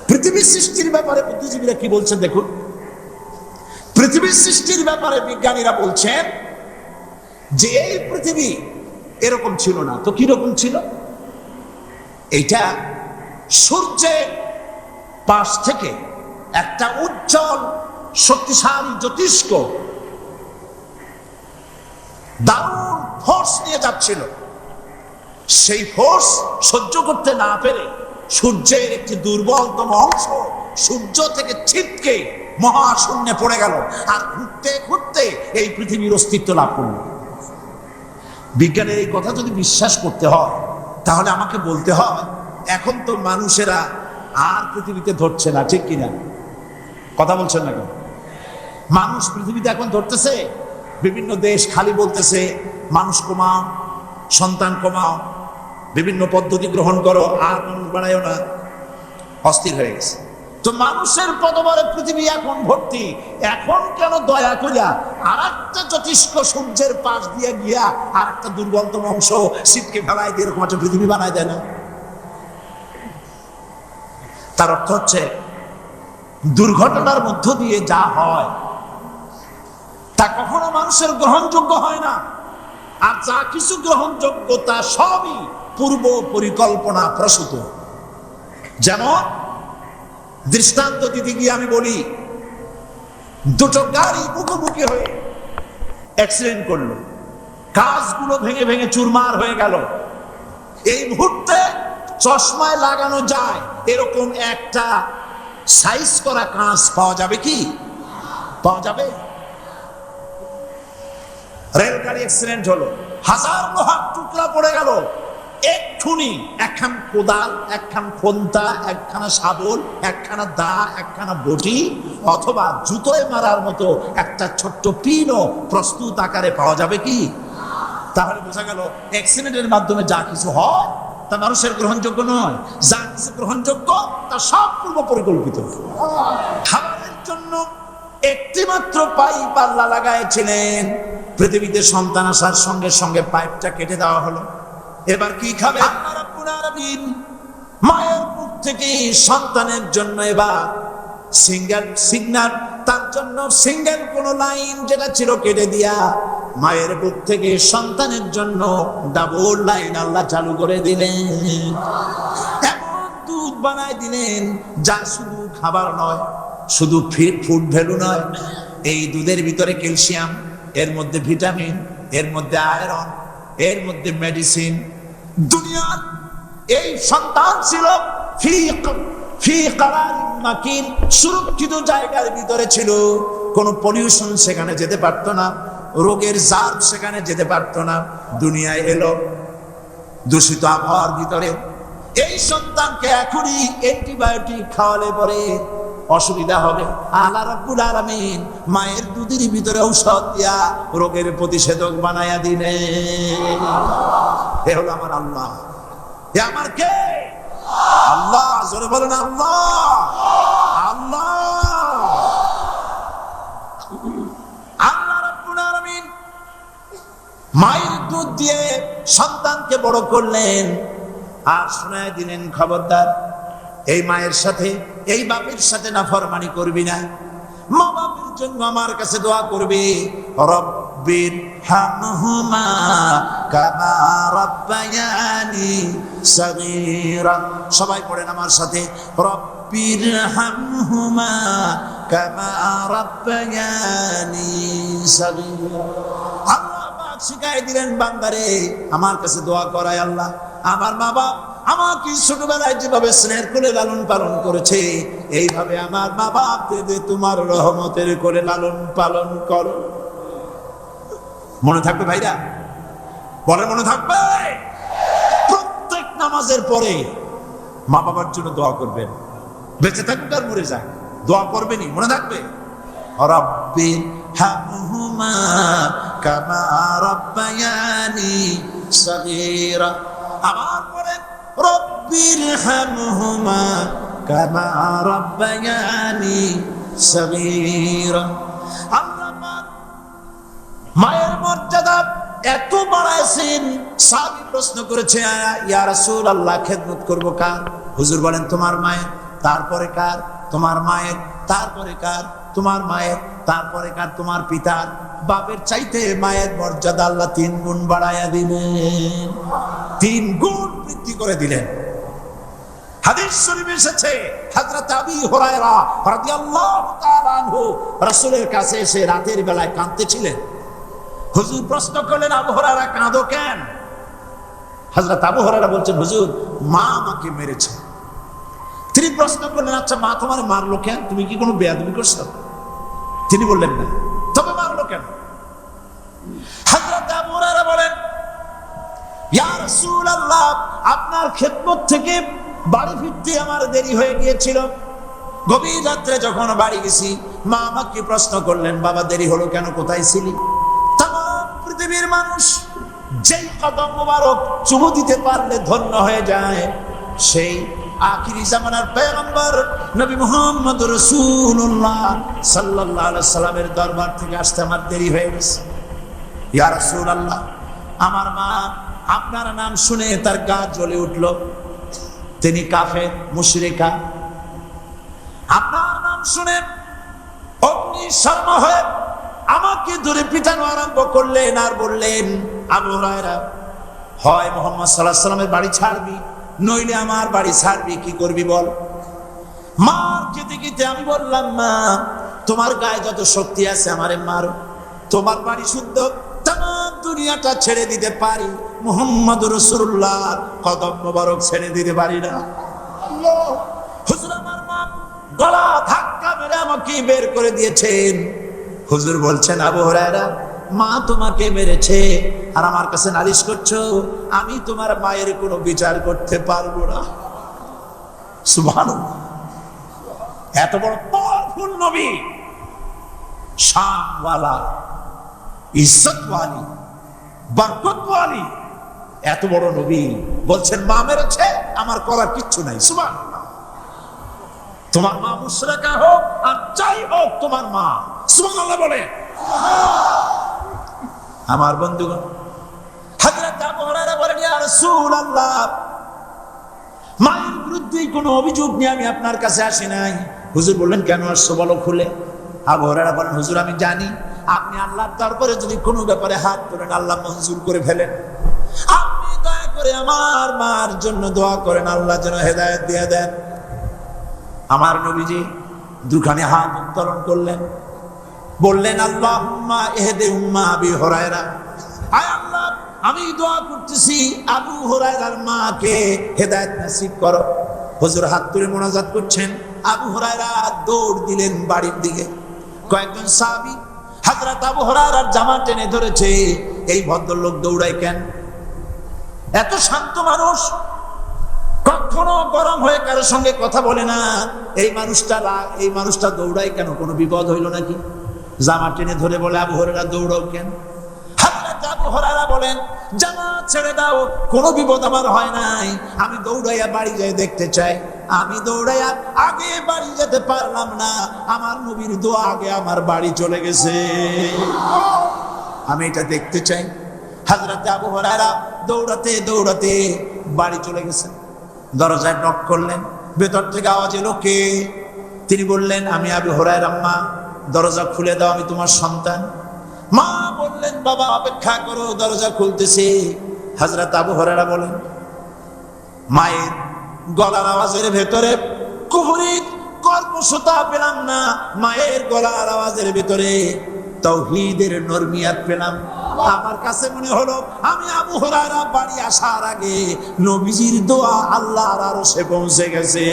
পৃথিবীর সৃষ্টির ব্যাপারে বুদ্ধিজীবীরা কি বলছেন দেখুন। পৃথিবীর সৃষ্টির ব্যাপারে বিজ্ঞানীরা বলছেন যে এই পৃথিবী এরকম ছিল না, তো কি রকম ছিল? এটা সূর্যের পাশ থেকে একটা উজ্জ্বল শক্তিশালী জ্যোতিষ্ক দারুণ ফোর্স নিয়ে যাচ্ছিল। সেই ফোর্স সহ্য করতে না পেরে সূর্যের একটি দুর্বলতম অংশ সূর্য থেকে ছিটকে মহাশূন্যে পড়ে গেল, আর ঘুরতে ঘুরতে এই পৃথিবীর অস্তিত্ব লাভ করল। বিজ্ঞানের এই কথা যদি বিশ্বাস করতে হয় তাহলে আমাকে বলতে হয় এখন তো মানুষেরা আর পৃথিবীতে ধরছে না, ঠিক কিনা? কথা বলছেন না কেন? মানুষ পৃথিবীতে এখন ধরতেছে, বিভিন্ন দেশ খালি বলতেছে মানুষ কমাও, সন্তান কমাও, বিভিন্ন পদ্ধতি গ্রহণ করো, আর মানুষ বাড়ায়ও না, অস্থির হয়ে গেছে। তো মানুষের পদবরে পৃথিবী এখন ভর্তি। এখন কেন দয়া করিয়া আর একটা জ্যোতিষ্ক সূর্যের পাশ দিয়ে গিয়া আর একটা দুর্বলতম অংশ শীতকে ফেলায় দিয়ে এরকম একটা পৃথিবী বানায় দেয় না? তার অর্থ হচ্ছে দুর্ঘটনার মধ্য দিয়ে যা হয় তা কখনো মানুষের গ্রহণযোগ্য হয় না, আর যা কিছু গ্রহণযোগ্য তা সবই পূর্ব পরিকল্পনা প্রসূত। যেমন দৃষ্টান্ত দিতে গিয়ে আমি বলি, দুটো গাড়ি মুখোমুখি হয়ে অ্যাক্সিডেন্ট করলো, কাঁচগুলো ভেঙে ভেঙে চুরমার হয়ে গেল। এই মুহূর্তে চশমায় লাগানো যায় এরকম একটা সাইজ করা কাঁচ পাওয়া যাবে কি? পাওয়া যাবে? রেলগাড়ি অ্যাক্সিডেন্ট হলো, হাজার লোহার টুকরা পড়ে গেল, এক্ষুনি একখান কোদাল, একখান খন্তা, একখানা শাবল, একখানা দা, একখানা বটি অথবা জুতোয় মারার মতো একটা ছোট্ট পিনও প্রস্তুত আকারে পাওয়া যাবে কি? তাহলে বোঝা গেল অ্যাক্সিডেন্টের মাধ্যমে যা কিছু হয় তা মানুষের গ্রহণযোগ্য নয়, যা কিছু গ্রহণযোগ্য তা সব পূর্ব পরিকল্পিত। খাবারের জন্য একটি মাত্র পাইপ আল্লাহ লাগাইছিলেন, পৃথিবীতে সন্তান আসার সঙ্গে সঙ্গে পাইপটা কেটে দেওয়া হলো। এবার কি খাবে? আল্লাহ রাব্বুল আলামিন মায়ের মুখ থেকে সন্তানের জন্য এবার সিগন্যাল, তার জন্য সিঙ্গেল কোন লাইন যেটা ছিল কেটে দিয়া মায়ের বুক থেকে সন্তানের জন্য ডাবল লাইন আল্লাহ চালু করে দিলেন। এমন দুধ বানায় দিলেন যা শুধু খাবার নয়, শুধু ফুড ভ্যালু নয়, এই দুধের ভিতরে ক্যালসিয়াম, এর মধ্যে ভিটামিন, এর মধ্যে আয়রন, এর মধ্যে মেডিসিন। দুনিয়ার এই সন্তান ছিল সুরক্ষিত জায়গার ভিতরে ছিল, কোন পলিউশন সেখানে যেতে পারতো না, রোগের জার সেখানে যেতে পারতো না। দুনিয়ায় এলো দূষিত আবহাওয়ার ভিতরে, এই সন্তানকে এখনই অ্যান্টিবায়োটিক খাওয়ালে পরে অসুবিধা হবে। আল্লাহ রাব্বুল আলামিন মায়ের দুধের ভিতরে ঔষধ দিয়া রোগের প্রতিষেধক বানায়া দিলেন। এ হলো আমার আল্লাহ। এ আমার কে? আল্লাহ। জোরে বলেন আল্লাহ। আল্লাহ আল্লাহ রাব্বুল আলামিন মায়ের দুধ দিয়ে সন্তানকে বড় করলেন আর শোনায় দিলেন, খবরদার এই মায়ের সাথে, এই বাপের সাথে নাফরমানি করবি না। মা বাপের জন্য আমার কাছে দোয়া করবি, রব্বির হামহুমা কামা রাব্বায়ানি সগীরা। সবাই পড়েন আমার সাথে, রব্বির হামহুমা কামা রাব্বায়ানি সগীরা। আল্লাহ পাক শিখাই দিলেন বান্দারে আমার কাছে দোয়া করায়, আল্লাহ আমার মা বাপ আমাকে ছোটবেলায় যেভাবে স্নেহের কোলে লালন পালন করেছে, এইভাবে আমার মা বাপকে তোমার রহমতের কোলে লালন পালন করো। মনে থাকবে ভাইরা? বলে মনে থাকবে? প্রত্যেক নামাজের পরে মা বাবার জন্য দোয়া করবেন, বেঁচে থাকুক আর মরে যাক, দোয়া করবেনই, মনে থাকবে। রব্বির হামহুমা কামা রাব্বায়ানি সগীরা। আবার পরে রব্বির হামহুমা কামা রাব্বায়ানি সগীরা। আল্লাহ পাক মায়ের মর্যাদা এত বাড়াইছেন, সাহাবী প্রশ্ন করেছে, ইয়া রাসূলুল্লাহ খেদমত করব কার? হুজুর বলেন তোমার মায়ের, তারপরে কার? তোমার মায়ের, তারপরে কার? তোমার মায়ের, তারপরে কার? তোমার পিতার। বাপের চাইতে মায়ের মর্যাদা আল্লাহ 3 গুণ বাড়াইয়া দিলেন, 3 গুণ বৃদ্ধি করে দিলেন। হাদিস শরীফে এসেছে, হযরত আবু হুরায়রা রাদিয়াল্লাহু তাআলা আনহু রাসূলের কাছে এসে রাতের বেলায় কাঁদতেছিলেন। হুজুর প্রশ্ন করলেন, আবু হুরায়রা কাঁদো কেন? হযরত আবু হুরায়রা বলছেন, হুজুর মা আমাকে মেরেছে। তিনি প্রশ্ন করলেন, আচ্ছা মা তোমার মারলো কেন? তুমি কি কোনো বেয়াদবি করছো? তিনি বললেন না। তবে মারলো কেন? হযরত আবু হুরায়রা বলেন, ইয়া রাসূলুল্লাহ আপনার খেদমত থেকে বাড়ি ফিরতে আমার দেরি হয়ে গিয়েছিল। গভীর রাত্রে যখন বাড়ি গেছি, মা আমাকে প্রশ্ন করলেন, বাবা দেরি হলো কেন, কোথায় ছিলি? তামাম পৃথিবীর মানুষ যেই কদম মোবারক চুমু দিতে পারলে ধন্য হয়ে যায়, সেই আখিরি জামানার পয়গম্বর নবী মুহাম্মদ রাসূলুল্লাহ সাল্লাল্লাহু আলাইহি সাল্লামের দরবার থেকে আসতে আমার দেরি হয়ে গেছে। ইয়া রাসূলুল্লাহ আমার মা আপনার নাম শুনে তার গা জ্বলে উঠল, তিনি কাফের মুশরিকা। আপনার নাম শুনে অগ্নিশর্ম হয়ে আমাকে ধরে পিটানো আরম্ভ করলেন আর বললেন, আবু হুরায়রা হয় মুহাম্মদ সাল্লাল্লাহু আলাইহি সাল্লামের বাড়ি ছাড়বি, নইলে আমার বাড়ি ছাড়বি, কি করবি বল? মার খেতে খেতে আমি বললাম, মা তোমার গায়ে যত শক্তি আছে আমারে মারো, তোমার বাড়ি শুদ্ধ, তামাম দুনিয়াটা ছেড়ে দিতে পারি, মুহাম্মদ রাসূলুল্লাহ কদম মোবারক ছেড়ে দিতে পারি না। হুজুর আমার মা গলা ধাক্কা মেরে আমাকে বের করে দিয়েছেন। হুজুর বলছেন, আবু হুরায়রা মা তোমাকে মেরেছে আর আমার কাছে নালিশ করছো, আমি তোমার মায়ের কোনো বিচার করতে পারবো না। সুবহানাল্লাহ। এত বড় পাওয়ারফুল নবী, শানওয়ালা, ইজ্জতওয়ালি, বরকতওয়ালি, এত বড় নবী বলছেন মা মেরেছে, আমার করার কিচ্ছু নাই। সুবহানাল্লাহ। তোমার মা মুশরিকা হোক আর যাই হোক, তোমার মা। সুবহানাল্লাহ বলে। আমার বন্ধুগণ, হযরত আবু হুরায়রা বলেন, ইয়া রাসূলুল্লাহ, মায়ের বিরুদ্ধে কোনো অভিযোগ নিয়ে আমি আপনার কাছে আসি নাই। হুজুর বললেন, কেন আসছো বলো খুলে। আবু হুরায়রা বলেন, হুজুর আমি জানি আপনি আল্লাহর দরবারে যদি কোনো ব্যাপারে হাত তোলেন আল্লাহ মঞ্জুর করে ফেলেন। আপনি দয়া করে আমার মার জন্য দোয়া করেন, আল্লাহ যেন হেদায়েত দিয়ে দেন। আমার নবীজি দুখানে হাত উত্তোলন করলেন, বললেন, আল্লাহুম্মা ইহদি উম্মা আবি হুরায়রা, আয় আল্লাহ আমি দোয়া করতেছি আবু হুরায়রার মাকে হেদায়েত নসিব করো। হুজুর হাত তুলে মোনাজাত করছেন, আবু হুরায়রা দৌড় দিলেন বাড়ির দিকে। কয়েকজন সাহাবী হযরত আবু হুরায়রার জামা টেনে ধরেছে, এই ভদ্রলোক দৌড়ায় কেন? এত শান্ত মানুষ, কখনো গরম হয়ে কারোর সঙ্গে কথা বলে না। এই মানুষটা দৌড়ায় কেন? কোনো বিপদ হইল নাকি? জামা টেনে ধরে বলে, আবু হুরায়রা দৌড়াও কেন? হযরত আবু হুরায়রা বলেন, জামা ছেড়ে দাও, কোনো বিপদ আমার হয় নাই, আমি দৌড়াইয়া বাড়ি যাই দেখতে চাই। আমি দৌড়াইয়া আগে বাড়ি যেতে পারলাম না, আমার নবীর দোয়া আগে আমার বাড়ি চলে গেছে, আমি এটা দেখতে চাই। হযরত আবু হুরায়রা দৌড়াতে দৌড়াতে বাড়ি চলে গেছে। দরজায় নক করলেন, ভেতর থেকে আওয়াজ এলো, কে? তিনি বললেন, আমি আবু হুরায়রা। আম্মা দরজা খুলে দাও, আমি তোমার সন্তান। মা বললেন, বাবা অপেক্ষা করো, দরজা খুলতেছে। হযরত আবু হুরায়রা বলেন, মায়ের গলার আওয়াজের ভেতরে কুফরির কর্মসূতা পেলাম না, মায়ের গলার আওয়াজের ভেতরে তাওহীদের নরমিয়াত পেলাম। আমার কাছে মনে হলো আমি আবু হুরায়রা বাড়ি আসার আগে নবীজির দোয়া আল্লাহর আরশে পৌঁছে গেছে।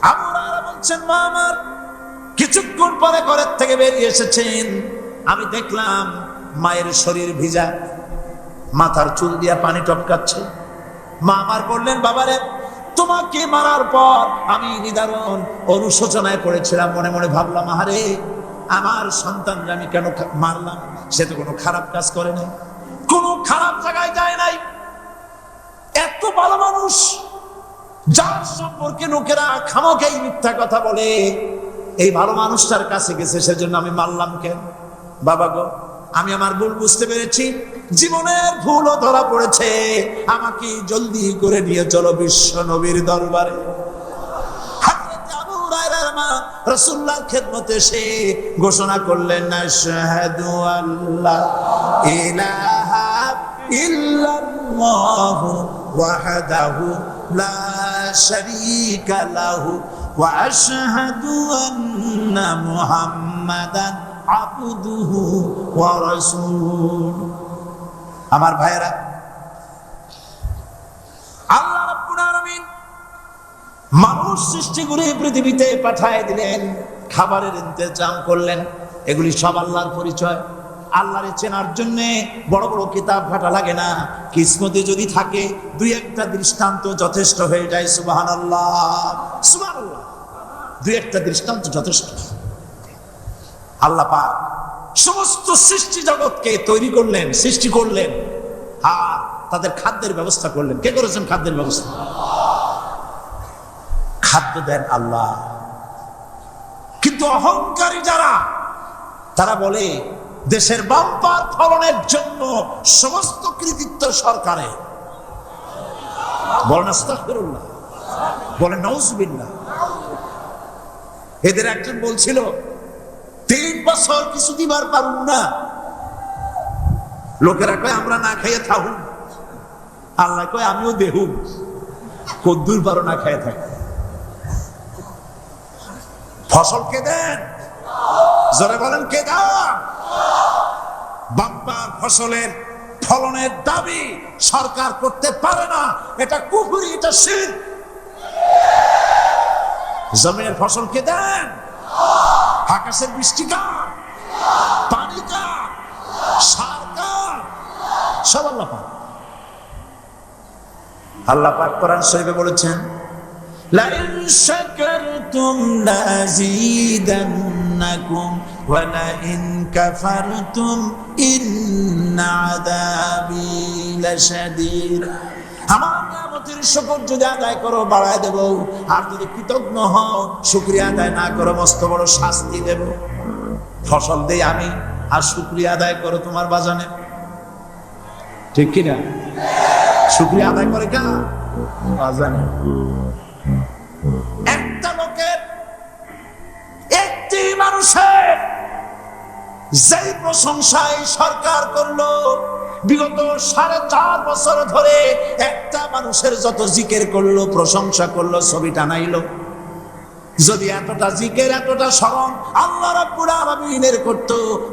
আবু হুরায়রা বলছেন, মা আমার কিছুক্ষণ পরে ঘরের থেকে বেরিয়ে এসেছেন, আমি দেখলাম মায়ের শরীর ভিজা, মাথার চুল দিয়া পানি টপকাচ্ছে। মা আমার বললেন, বাবারে তোমাকে মারার পর আমি নিদারুণ অনুশোচনায় পড়েছিলাম, মনে মনে ভাবলাম, আহারে আমার সন্তানরা আমি কেন মারলাম? সে তো কোনো খারাপ কাজ করে নাই, কোনো খারাপ জায়গায় যায় নাই। এত ভালো মানুষ, যার সম্পর্কে লোকেরা খামোখাই মিথ্যা কথা বলে, এই ভালো মানুষটার কাছে গেছে, সেজন্য আমি মারলাম কেন? বাবা গো, আমি আমার ভুল বুঝতে পেরেছি, জীবনের ভুলও ধরা পড়েছে, আমাকে জলদি করে নিয়ে চলো বিশ্ব নবীর দরবারে। হযরত আবু হুরায়রার মা রাসূলুল্লাহর খেদমতে এসে ঘোষণা করলেন, আশহাদু আল্লা ইলাহা ইল্লাল্লাহু ওয়াহদাহু লা শারীকা লাহু ওয়া আশহাদু আন্না মুহাম্মাদান আবদুহু ওয়া রাসূলুহু। আমার ভাইয়েরা, আল্লাহ রাব্বুল আলামিন মানুষ সৃষ্টি করে পৃথিবীতে পাঠিয়ে দিলেন, খাবারের ইন্তজাম করলেন, এগুলি সব আল্লাহর পরিচয়। আল্লাহরে চেনার জন্য বড় বড় কিতাব ঘাটা লাগে না, কিসমতে যদি থাকে দুই একটা দৃষ্টান্ত যথেষ্ট হয়ে যায়। সুবহানাল্লাহ, সুবহানাল্লাহ, দুই একটা দৃষ্টান্ত যথেষ্ট। আল্লাহ পাক সমস্ত সৃষ্টি জগৎকে তৈরি করলেন, সৃষ্টি করলেন, আর তাদের খাদ্যের ব্যবস্থা করলেন। কে করেছেন খাদ্যের ব্যবস্থা? খাদ্য দেন আল্লাহ। কিন্তু অহংকারী যারা, তারা বলে দেশের বাম্পার ফলনের জন্য সমস্ত কৃতিত্ব সরকারের। বলেন আস্তাগফিরুল্লাহ, বলেন নাউজুবিল্লাহ। এদের একজন বলছিল, 3 বছর কিছু দিবার পারুন না, লোকেরা কয় আমরা না খাইয়ে থাকুন, আল্লাহ কয় আমিও দেহুম, কদ্দুর পারো না খাইয়ে থাক। ফসল কে দেন? জোরে বলেন কে দেন? বাম্পার ফসলের ফলনের দাবি সরকার করতে পারে না, এটা কুফরি, এটা শিরক। জমিনের ফসল কে দেন? আকাশের বৃষ্টি কার? সব আল্লাহ পাক। আল্লাহ পাক কোরআন শরীফে বলেছেন, লা ইন শাকারতুম লাযীদান্নাকুম ওয়া লা ইন কাফারতুম ইন্না আযাবী লাশাদীদ। আমার নিয়ামতের শুকর যদি আদায় করো বাড়ায় দেব, আর যদি কৃতজ্ঞ হও শুকরিয়া আদায় না করো মস্ত বড় শাস্তি দেব। ফসল দেই আমি, আর শুকরিয়া আদায় করো তোমার বাজানে, ঠিক কিনা? শুকরিয়া আদায় করে কেন? বাজানে একটা লোকের, একটি মানুষের যেই প্রশংসায় সরকার করলো, বিগত 4.5 বছর ধরে একটা মানুষের যত জিকির করলো, প্রশংসা করলো, ছবি টানাইলো, যদি এতটা জিকির এতটা স্মরণ আল্লাহ রাব্বুল আলামিনের করত,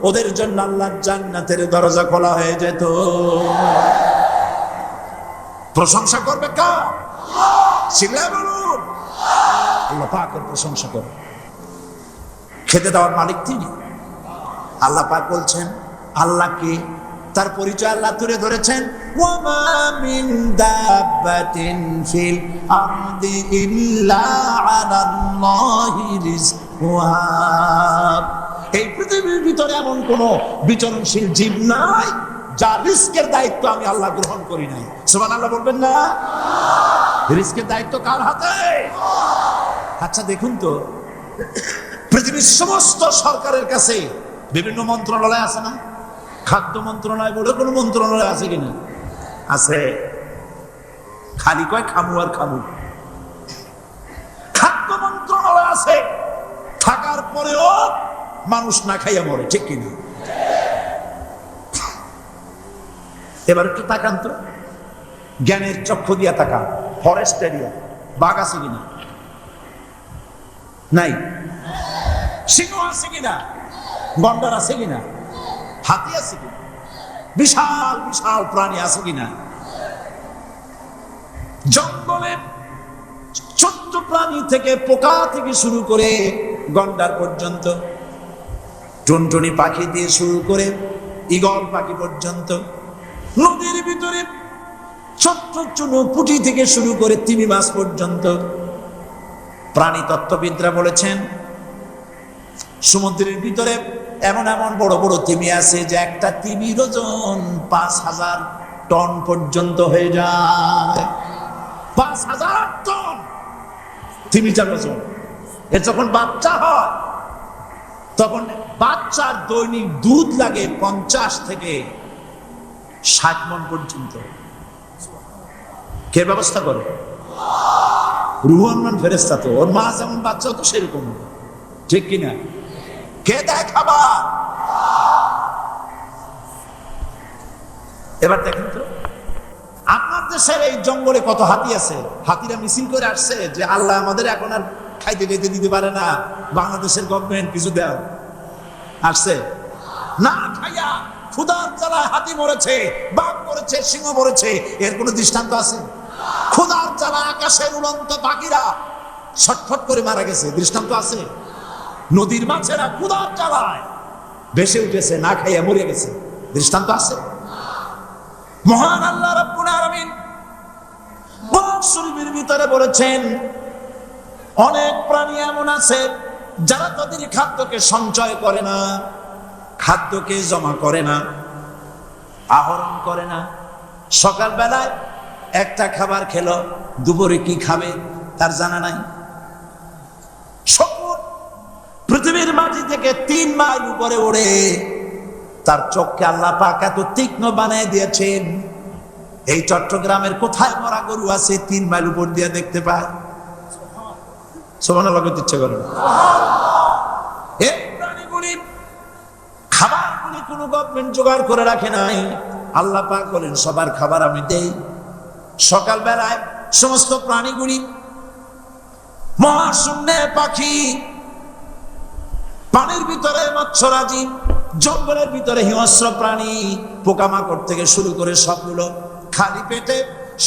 ওদের জন্য আল্লাহর জান্নাতের দরজা খোলা হয়ে যেত। প্রশংসা করবে কা? চিল্লায় বলুন, আল্লাহ পাকের প্রশংসা করবে। খেতে দেওয়ার মালিক তিনি। আল্লাহ পাক বলছেন আল্লাহকে, তার পরিচয় আল্লাহ তুলে ধরেছেন, ওয়ামা মিন দাব্বাতিন ফিল আরদি ইল্লা আলাল্লাহি রিজকুহা। এই পৃথিবীর ভিতরে এমন কোন বিচরণশীল জীব নাই যার রিস্কের দায়িত্ব আমি আল্লাহ গ্রহণ করি নাই। সুবহানাল্লাহ বলবেন না? রিস্কের দায়িত্ব কার হাতে? আচ্ছা দেখুন তো, পৃথিবীর সমস্ত সরকারের কাছে বিভিন্ন মন্ত্রণালয় আছে না? খাদ্য মন্ত্রণালয় বলে কোনো মন্ত্রণালয় আছে কিনা? আছে। খালি কয় খামু আর খামু। খাদ্য মন্ত্রণালয় আছে, থাকার পরেও মানুষ না খাইয়া মরে, ঠিক কিনা? এবার একটু তাকান তো, জ্ঞানের চক্ষু দিয়া তাকান, ফরেস্ট এরিয়া, বাঘ আছে কিনা? নাই। সিংহ আছে কিনা? গন্ডার আছে কিনা? হাতি আছে কিনা? বিশাল বিশাল প্রাণী আছে কিনা? জঙ্গলে ছোট্ট প্রাণী থেকে, পোকা থেকে শুরু করে গন্ডার পর্যন্ত, টুনটুনি পাখি দিয়ে শুরু করে ঈগল পাখি পর্যন্ত, নদীর ভিতরে ছোট্ট চুনোপুঁটি থেকে শুরু করে তিমি মাছ পর্যন্ত। প্রাণী তত্ত্ববিদরা বলেছেন সমুদ্রের ভিতরে এমন এমন বড় বড় তিমি আছে যে একটা তিমির ওজন 5000 টন পর্যন্ত হয়ে যায়। 5000 টন তিমিটার ওজন। এর যখন বাচ্চা হয় তখন বাচ্চার দৈনিক দুধ লাগে 50 থেকে 60 মণ পর্যন্ত। কে ব্যবস্থা করে? রুহুল ফেরেশতা। তো ওর মা যেমন বাচ্চা তো সেরকম, ঠিক কিনা? কে দেয় খাবার? এবার দেখেন তো, আপনার দেশের এই জঙ্গলে কত হাতি আছে। হাতিরা মিছিল করে আসছে যে আল্লাহ আমাদের এখন আর খাইতে খাইতে দিতে পারে না, বাংলাদেশের গভর্নমেন্ট কিছু দেয়। আসছে না, খাইয়া ক্ষুধার জ্বালায় হাতি মরেছে, বাঘ মরেছে, সিংহ মরেছে, এর কোনো দৃষ্টান্ত আছে? ক্ষুধার জ্বালায় আকাশের উড়ন্ত পাখিরা ছটফট করে মারা গেছে, দৃষ্টান্ত আছে? নদীর মাছেরা ক্ষুধার জ্বালায় ভেসে উঠেছে, না খাইয়া মরে গেছে, দৃষ্টান্ত আছে? মহান আল্লাহ রাব্বুল আলামিন কোরআন শরীফের ভিতরে বলেছেন অনেক প্রাণী এমন আছে যারা তাদের খাদ্যকে সঞ্চয় করে না, খাদ্যকে জমা করে না, আহরণ করে না। সকাল বেলায় একটা খাবার খেলো, দুপুরে কি খাবে তার জানা নাই। শকুন পৃথিবীর মাটি থেকে 3 মাইল উপরে ওড়ে, তার চোখকে আল্লাহ পাক এত তীক্ষ্ণ বানিয়ে দিয়েছেন, এই চট্টগ্রামের কোথায় মরা গরু আছে 3 মাইল উপর দিয়ে দেখতে পায়। সুবহানাল্লাহ বলতে ইচ্ছে করে। এই প্রাণীগুলি খাবারগুলি কোনো গভর্নমেন্ট জোগাড় করে রাখে নাই। আল্লাহ পাক বলেন সবার খাবার আমি দেই। সকাল বেলায় সমস্ত প্রাণীগুলি, মহাশূন্যে পাখি, পানির ভিতরে মৎস্যরাজি, জঙ্গলের ভিতরে হিংস্র প্রাণী, পোকামাকড় থেকে শুরু করে সবগুলো খালি পেটে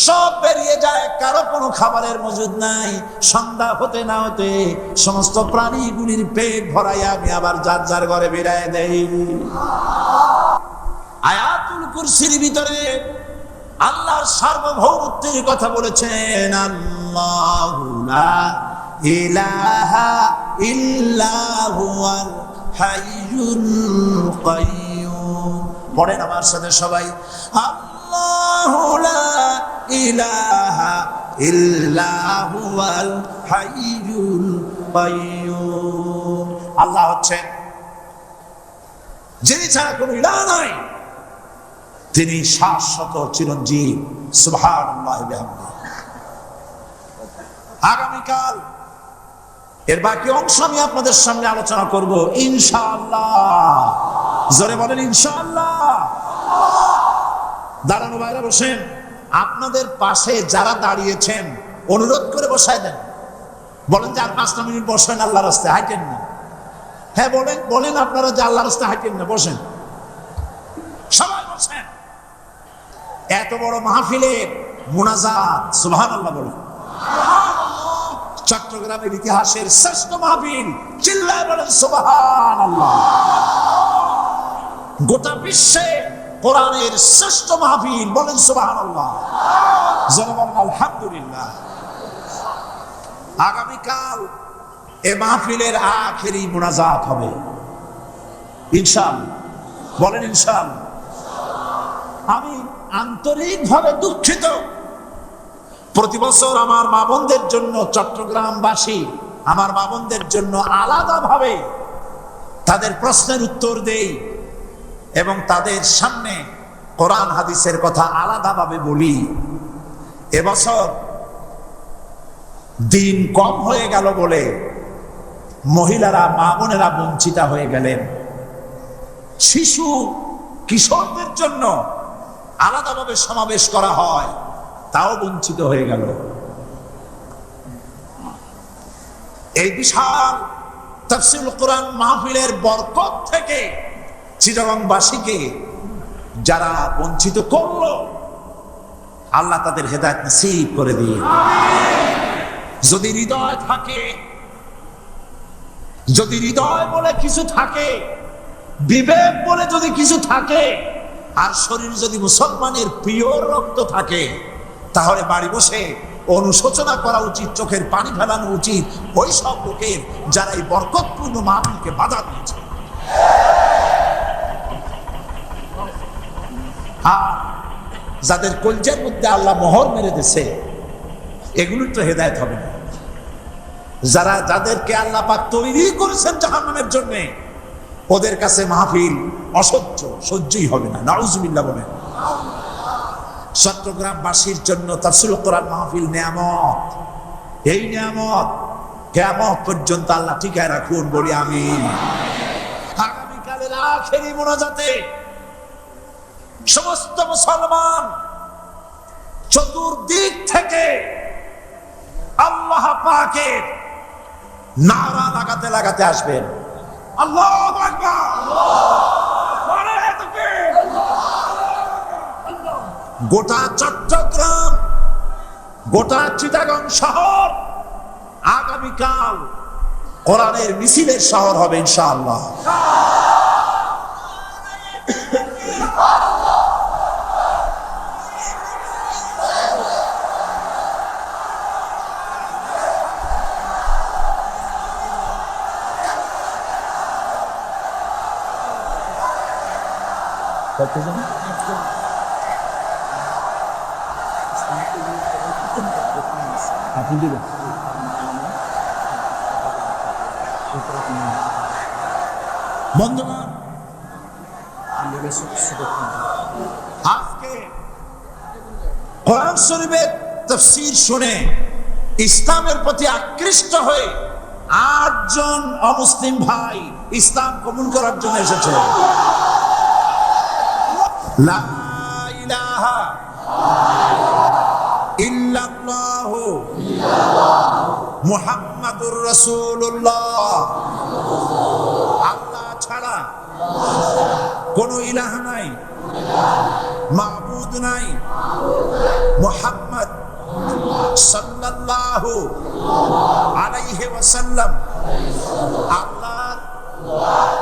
সব বেরিয়ে যায়, কারো কোনো খাবারের মজুদ নাই। সন্ধ্যা হতে না হতে সমস্ত প্রাণীগুলির পেট ভরাইয়া আমি আবার যার যার ঘরে বেড়ায় দেই। আয়াতুল কুরসির ভিতরে আল্লাহর সার্বভৌমত্বের কথা বলেছেন, আল্লাহু লা ইলাহা ইল্লা হুয়াল হাইয়ুল কাইয়্যুম। পড়েন আমার সাথে সবাই, আল্লাহু লা ইলাহা ইল্লা হুয়াল হাইয়ুল কাইয়্যুম। আল্লাহ হচ্ছেন যিনি ছাড়া কোনো ইলাহ নাই, তিনি শাশ্বত চিরঞ্জীব। সুবহানাল্লাহ বিহামদিহি। আগামীকাল এর বাকি অংশ আমি আপনাদের সামনে আলোচনা করব ইনশাআল্লাহ। জোরে বলেন ইনশাআল্লাহ। দাঁড়ানো বাইরে বসেন, আপনাদের পাশে যারা দাঁড়িয়েছেন অনুরোধ করে বসায় দেন। বলেন যে আর 5 মিনিট বসেন, আল্লাহর রাস্তায় হাঁটেন না। হ্যাঁ বলেন, বলেন আপনারা যে আল্লাহর রাস্তায় হাঁটেন না, বসেন, সবাই বসেন। এত বড় মাহফিলের মুনাজাত, সুবহানাল্লাহ বলেন। চট্টগ্রামের ইতিহাসের শ্রেষ্ঠ মাহফিল, চিল্লায় বলেন সুবহানাল্লাহ। গোটা বিশ্বে কোরআনের শ্রেষ্ঠ মাহফিল, বলেন সুবহানাল্লাহ। জোরে বলেন আলহামদুলিল্লাহ। আগামীকাল এ মাহফিলের আখেরি মুনাজাত হবে ইনশাআল্লাহ। বলেন ইনশাআল্লাহ। আমি আন্তরিকভাবে দুঃখিত, প্রতি বছর আমার মা বোনদের জন্য, চট্টগ্রামবাসী আমার মা বোনদের জন্য আলাদাভাবে তাদের প্রশ্নের উত্তর দেই এবং তাদের সামনে কোরআন হাদিসের কথা আলাদাভাবে বলি। এবছর দিন কম হয়ে গেল বলে মহিলারা, মা বোনেরা বঞ্চিত হয়ে গেলেন। শিশু কিশোরদের জন্য আলাদাভাবে সমাবেশ করা হয়, তাও বঞ্চিত হয়ে গেল। এই বিশাল তাফসীরুল কোরআন মাহফিলের বরকত থেকে চিটাগংবাসীকে যারা বঞ্চিত করলো, আল্লাহ তাদের হেদায়েত নসিব করে দিয়ে। যদি হৃদয় থাকে, যদি হৃদয় বলে কিছু থাকে, বিবেক বলে যদি কিছু থাকে, আর শরীর যদি মুসলমানের পিওর রক্ত থাকে, তাহলে বাড়ি বসে অনুশোচনা করা উচিত, চোখের পানি ফেলানো উচিত ওই সব লোকের যারা এই বরকতপূর্ণ মাহফিলকে বাধা দিয়েছে। আর যাদের কলজের মধ্যে আল্লাহ মোহর মেরে দিয়েছে, এগুলোর তো হেদায়েত হবে না। যারা, যাদেরকে আল্লাহ পাক তৈরি করেছেন জাহান্নামের জন্য, ওদের কাছে মাহফিল অসহ্য, সহ্যই হবে না। নাউজুবিল্লাহ বলেন। চট্টগ্রামবাসীর জন্য তাফসীরুল কোরআন মাহফিল নিয়ামত। এই নিয়ামত কিয়ামত পর্যন্ত আল্লাহ টিকায় রাখুন, বলি আমিন। আগামীকালের আখেরি মোনাজাতে সমস্ত মুসলমান চতুর্দিক থেকে আল্লাহ পাকের নারা লাগাতে লাগাতে আসবেন। আল্লাহু আকবার, নারে তাকবীর। গোটা চট্টগ্রাম, গোটা চিটাগং শহর আগামীকাল কোরআনের মিছিলের শহর হবে ইনশাআল্লাহ। বন্ধুগণ, আজকে কোরআন শরীফের তাফসীর শুনে ইসলামের প্রতি আকৃষ্ট হয়ে 8 জন অমুসলিম ভাই ইসলাম কবুল করার জন্য এসেছে। লা ইলাহা ইল্লাল্লাহু মুহাম্মাদুর রাসূলুল্লাহ। আল্লাহ ছাড়া কোনো ইলাহ নাই, মাবুদ নাই। মুহাম্মদ সাল্লাল্লাহু আলাইহি ওয়াসাল্লাম আল্লাহর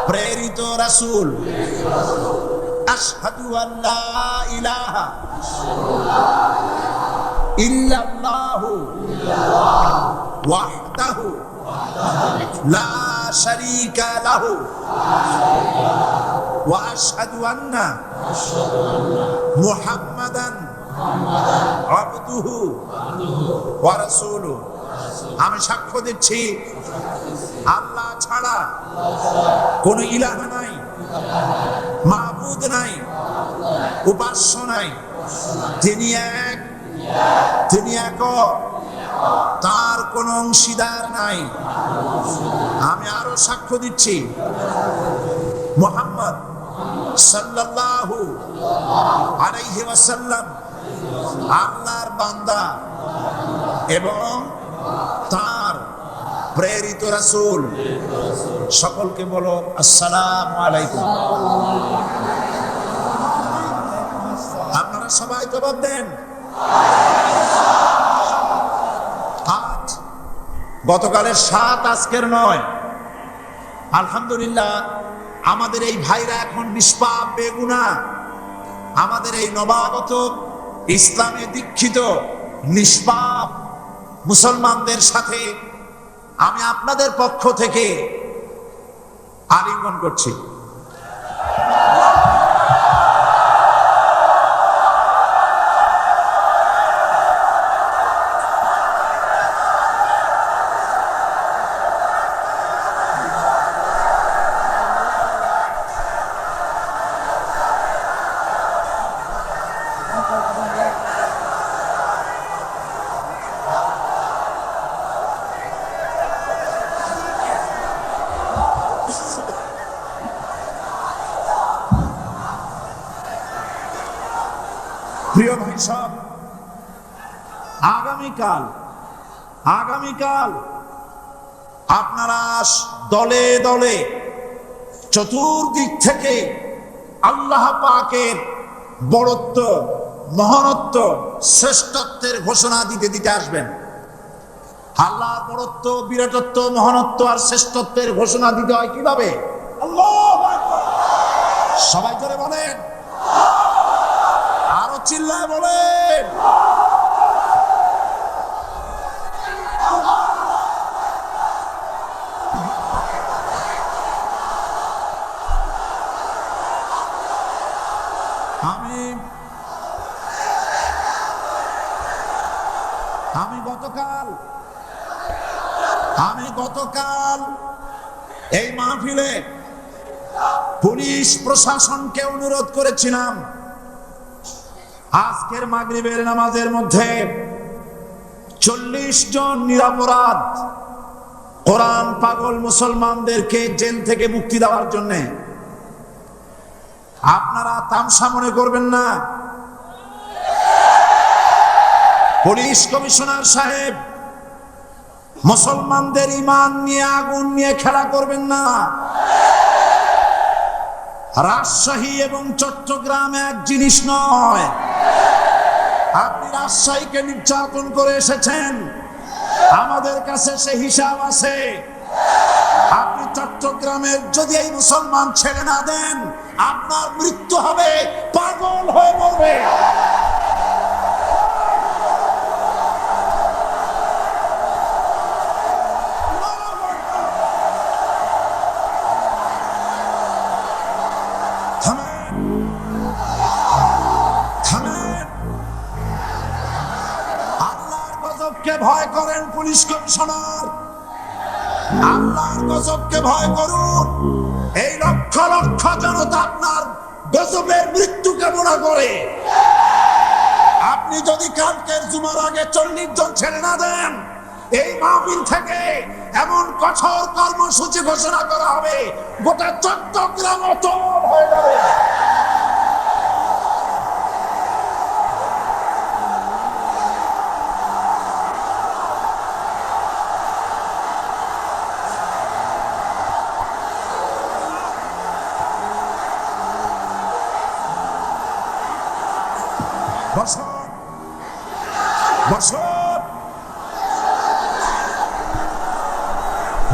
প্রেরিত রাসূল। আশহাদু আল্লা ইলাহা ইল্লাল্লাহু ওয়াহদাহু লা শারীকা লাহু ওয়া আশহাদু আন্না মুহাম্মাদান আবদুহু ওয়া রাসূলুহু। আমি সাক্ষ্য দিচ্ছি আল্লাহ ছাড়া কোন ইলাহ নাই, মাবুদ নাই, উপাস্য নাই। তিনি এক, তিনি একক, তার কোন অংশীদার নাই। আমি আরো সাক্ষ্য দিচ্ছি মুহাম্মদ সাল্লাল্লাহু আলাইহি ওয়াসাল্লাম আল্লাহর বান্দা এবং তার প্রেরিত রাসূল। সকলকে বলো আসসালামু আলাইকুম। আপনারা সবাই জবাব দেন। আজ গতকালের 7, আজকের 9। আলহামদুলিল্লাহ, আমাদের এই ভাইরা এখন নিষ্পাপ বেগুনা। আমাদের এই নবাগত ইসলামে দীক্ষিত নিষ্পাপ মুসলমানদের সাথে আমি আপনাদের পক্ষ থেকে আলিঙ্গন করছি। প্রিয় ভাই সব, আগামীকাল আপনারা দলে দলে চতুর্দিক থেকে আল্লাহ পাকের বড়ত্ব, মহানত্ব, শ্রেষ্ঠত্বের ঘোষণা দিতে দিতে আসবেন। আল্লাহর বড়ত্ব, বিরাটত্ব, মহানত্ব আর শ্রেষ্ঠত্বের ঘোষণা দিতে হয় কিভাবে? আল্লাহু আকবার। সবাই জোরে বলেন, আরো চিল্লায় বলেন। আমি গতকাল এই মাহফিলে পুলিশ প্রশাসনকে অনুরোধ করেছিলাম, আজকের মাগরিবের নামাজের মধ্যে 40 জন নিরপরাধ কোরআন পাগল মুসলমানদেরকে জেল থেকে মুক্তি দেওয়ার জন্য। আপনারা তামসা মনে করবেন না। পুলিশ কমিশনার সাহেব, মুসলমানদের ঈমান নিয়ে, আগুন নিয়ে খেলা করবেন না। রাজশাহী এবং চট্টগ্রাম এক জিনিস নয়। আপনি রাজশাহীকে নির্যাতন করে এসেছেন, আমাদের কাছে সে হিসাব আছে। আপনি চট্টগ্রামের যদি এই মুসলমান ছেড়ে না দেন, আপনার মৃত্যু হবে, পাগল হয়ে মরবে। ভয় করেন পুলিশ কমিশনার, আল্লাহর গজবকে ভয় করুন। এই লক্ষ লক্ষ জনতা আপনার গজবের মৃত্যু কামনা করে। আপনি যদি কালকের জুমার আগে 40 জন ছেড়ে না দেন, এই মাহফিল থেকে এমন কঠোর কর্মসূচি ঘোষণা করা হবে, গোটা চট্টগ্রাম অচল হয়ে যাবে।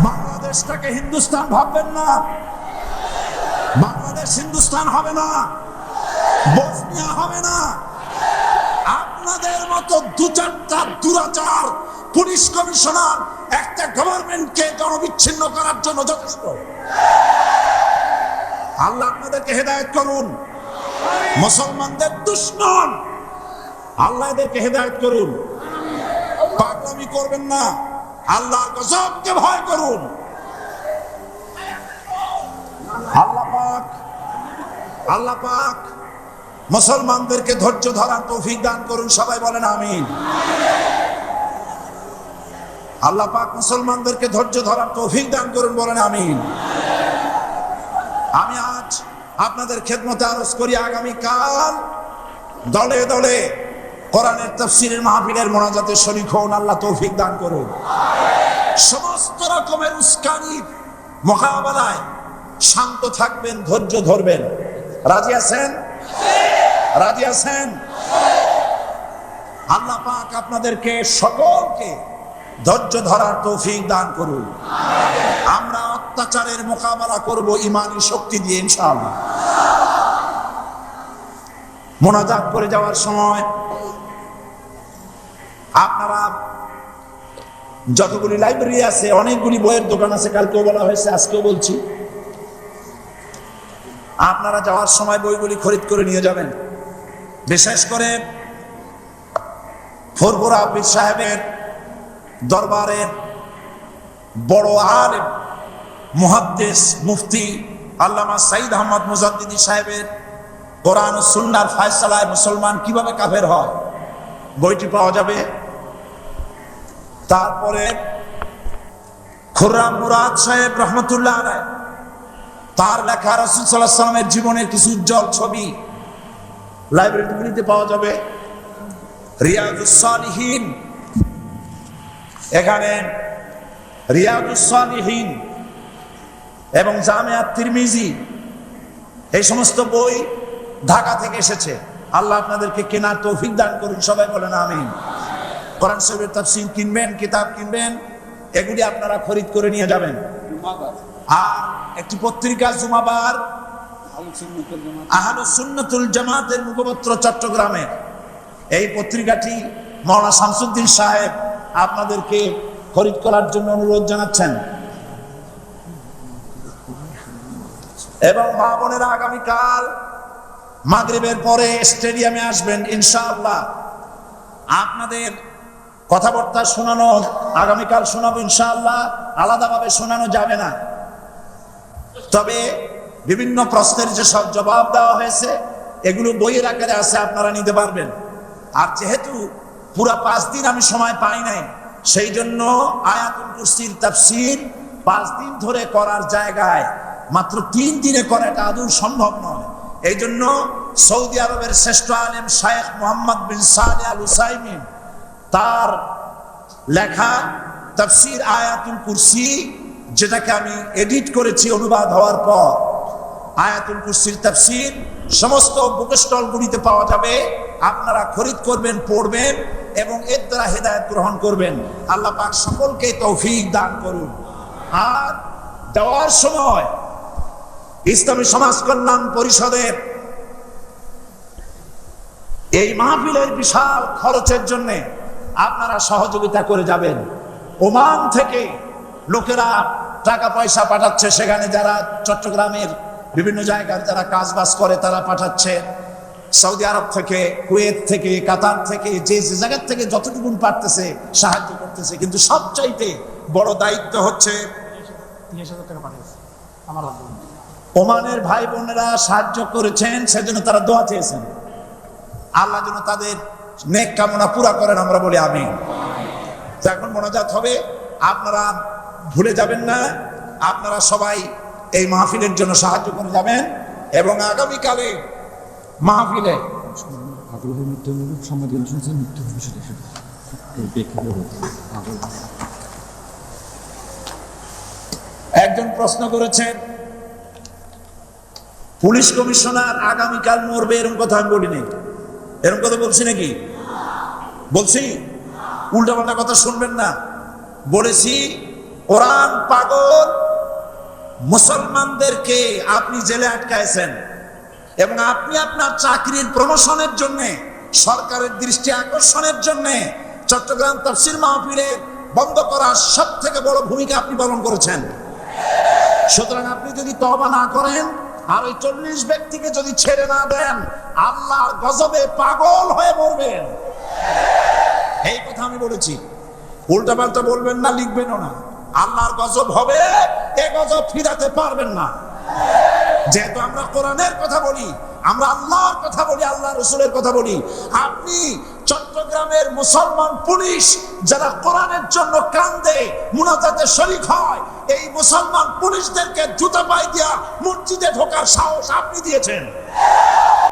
বাংলাদেশটাকে হিন্দুস্তান ভাববেন না। বাংলাদেশ হিন্দুস্তান হবে না। বসনিয়া হবে না। আপনাদের মতো দু চারটা দুরাচার পুলিশ কমিশনার একটা গভর্নমেন্টকে জনবিচ্ছিন্ন করার জন্য যথেষ্ট। আল্লাহ আপনাদেরকে হেদায়েত করুন। মুসলমানদের দুশমন, আল্লাহ এদেরকে হেদায়েত করুন। পাগলামি করবেন না, আল্লাহর গজবকে ভয় করুন। আল্লাহ পাক মুসলমানদেরকে ধৈর্য ধরার তৌফিক দান করুন। সবাই বলেন আমিন। আল্লাহ পাক মুসলমানদেরকে ধৈর্য ধরার তৌফিক দান করুন, বলেন আমিন। আমি আজ আপনাদের খেদমতে আরজ করি, আগামীকাল দলে দলে কোরআনের তাফসীরের মাহফিলের মোনাজাতে শরীক হন। আল্লাহ তৌফিক দান করুন। সমস্ত রকমের উস্কানির মোকাবেলায় শান্ত থাকবেন, ধৈর্য ধরবেন। রাজি আছেন? রাজি আছেন? আল্লাহ পাক আপনাদেরকে সকলকে ধৈর্য ধরার তৌফিক দান করুন। আমরা অত্যাচারের মোকাবেলা করব ঈমানী শক্তি দিয়ে ইনশাআল্লাহ। মোনাজাত করে যাওয়ার সময় আপনারা যতগুলি লাইব্রেরি আছে, অনেকগুলি বইয়ের দোকান আছে, কালকেও বলা হয়েছে, আজকেও বলছি, আপনারা যাওয়ার সময় বইগুলি খরিদ করে নিয়ে যাবেন। বিশেষ করে ফুরফুরা পীর সাহেবের দরবারের বড় আলেম মুহাদ্দিস মুফতি আল্লামা সাইদ আহমদ মুজাদ্দিদি সাহেবের কোরআন ও সুন্নাহর ফায়সালায় মুসলমান কিভাবে কাফের হয় বইটি পাওয়া যাবে। তারপরে খুররাম মুরাদ সাহেব রহমতুল্লাহ আলাইহ, তার লেখা রাসূল সাল্লাল্লাহু আলাইহি ওয়াসাল্লামের জীবনের কিছু উজ্জ্বল ছবি লাইব্রেরিতে পাওয়া যাবে। রিয়াদুস সালিহিন, এখানে রিয়াদুস সালিহিন এবং জামিআত তিরমিজি, এই সমস্ত বই ঢাকা থেকে এসেছে। আল্লাহ আপনাদেরকে কেনার তৌফিক দান করুন। সবাই বলেন আমিন। কোরআন শরীফের তাফসীর কিনবেন, কিতাব কিনবেন, এগুলি আপনারা খরিদ করে নিয়ে যাবেন। আর একটি পত্রিকা জুমাবার, আহলুস সুন্নাতুল জামাতের মুখপত্র চট্টগ্রামের, এই পত্রিকাটি মাওলানা শামসুদ্দিন সাহেব আপনাদেরকে খরিদ করার জন্য অনুরোধ জানাচ্ছেন। এবং মা বোনেরা আগামীকাল মাগরিবের পরে স্টেডিয়ামে আসবেন ইনশাআল্লাহ। আপনাদের কথাবার্তা শোনানো আগামীকাল শোনাবো ইনশাআল্লাহ, আলাদাভাবে শোনানো যাবে না। তবে বিভিন্ন প্রশ্নের যেসব জবাব দেওয়া হয়েছে এগুলো বইয়ের আকারে আছে, আপনারা নিতে পারবেন। আর যেহেতু পুরা 5 দিন আমি সময় পাই নাই, সেই জন্য আয়াতুল কুরসির তাফসীর 5 দিন ধরে করার জায়গায় মাত্র 3 দিনে করাটা আদৌ সম্ভব নয়। এই জন্য সৌদি আরবের শ্রেষ্ঠ আলেম শায়েখ মুহাম্মদ বিন সালেহ আল উসাইমিন তার লেখা তাফসীর আয়াতুল কুরসি, যেটাকে আমি এডিট করেছি অনুবাদ হওয়ার পর, আয়াতুল কুরসির তাফসীর সমস্ত বুক স্টলগুলিতে পাওয়া যাবে। আপনারা খরিদ করবেন, পড়বেন এবং এর দ্বারা হেদায়েত গ্রহণ করবেন। আল্লাহ পাক সকলকে তৌফিক দান করুন। আর দেওয়ার সময় ইসলামী সমাজ কল্যাণ পরিষদের এই মাহফিলের বিশাল খরচের জন্য আপনারা সহযোগিতা করে যাবেন। ওমান থেকে লোকেরা টাকা পয়সা পাঠাচ্ছে, সেখানে যারা চট্টগ্রামের বিভিন্ন জায়গায় যারা কাজ বাজ করে তারা পাঠাচ্ছে। সৌদি আরব থেকে, কুয়েত থেকে, কাতার থেকে, যে যে জায়গার থেকে যতটুকু পারতেছে সাহায্য করতেছে। কিন্তু সবচাইতে বড় দায়িত্ব হচ্ছে ওমানের ভাই বোনেরা সাহায্য করেছেন, সেজন্য তারা দোয়া চেয়েছেন। আল্লাহ যেন তাদের নেক কামনা পুরা করেন, আমরা বলি আমিন। এখন মোনাজাত হবে, আপনারা ভুলে যাবেন না। আপনারা সবাই এই মাহফিলের জন্য সাহায্য করে যাবেন এবং আগামীকালে মাহফিলে একজন প্রশ্ন করেছেন, পুলিশ কমিশনার আগামীকাল মরবে, এরকম কথা আমি বলিনি। এরকম কথা বলছি নাকি? বলছি? উল্টাপাল্টা কথা শুনবেন না। বলেছি কোরআন পাগল মুসলমানদেরকে আপনি জেলে আটকায়ছেন, এবং আপনি আপনার চাকরির প্রমোশনের জন্য, সরকারের দৃষ্টি আকর্ষণের জন্য চট্টগ্রাম তাফসীর মাহফিলে বন্ধ করার সব থেকে বড় ভূমিকা আপনি পালন করেছেন। সুতরাং আপনি যদি তওবা না করেন আর ওই 40 ব্যক্তিকে যদি ছেড়ে না দেন, আল্লাহর গজবে পাগল হয়ে মরবেন। এই কথা আমি বলেছি, উল্টাপাল্টা বলবেন না, লিখবেনও না। আল্লাহর গজব হবে, এ গজব ফিরাতে পারবেন না। যেহেতু আমরা কোরআনের কথা বলি, আমরা আল্লাহর কথা বলি, আল্লাহ রসুলের কথা বলি, আপনি চট্টগ্রামের মুসলমান পুলিশ যারা কোরআনের জন্য কান্দে, মুনাজাতে শরীক হয়, এই মুসলমান পুলিশদেরকে জুতা পায়ে দিয়া মসজিদে ঢোকার সাহস আপনি দিয়েছেন।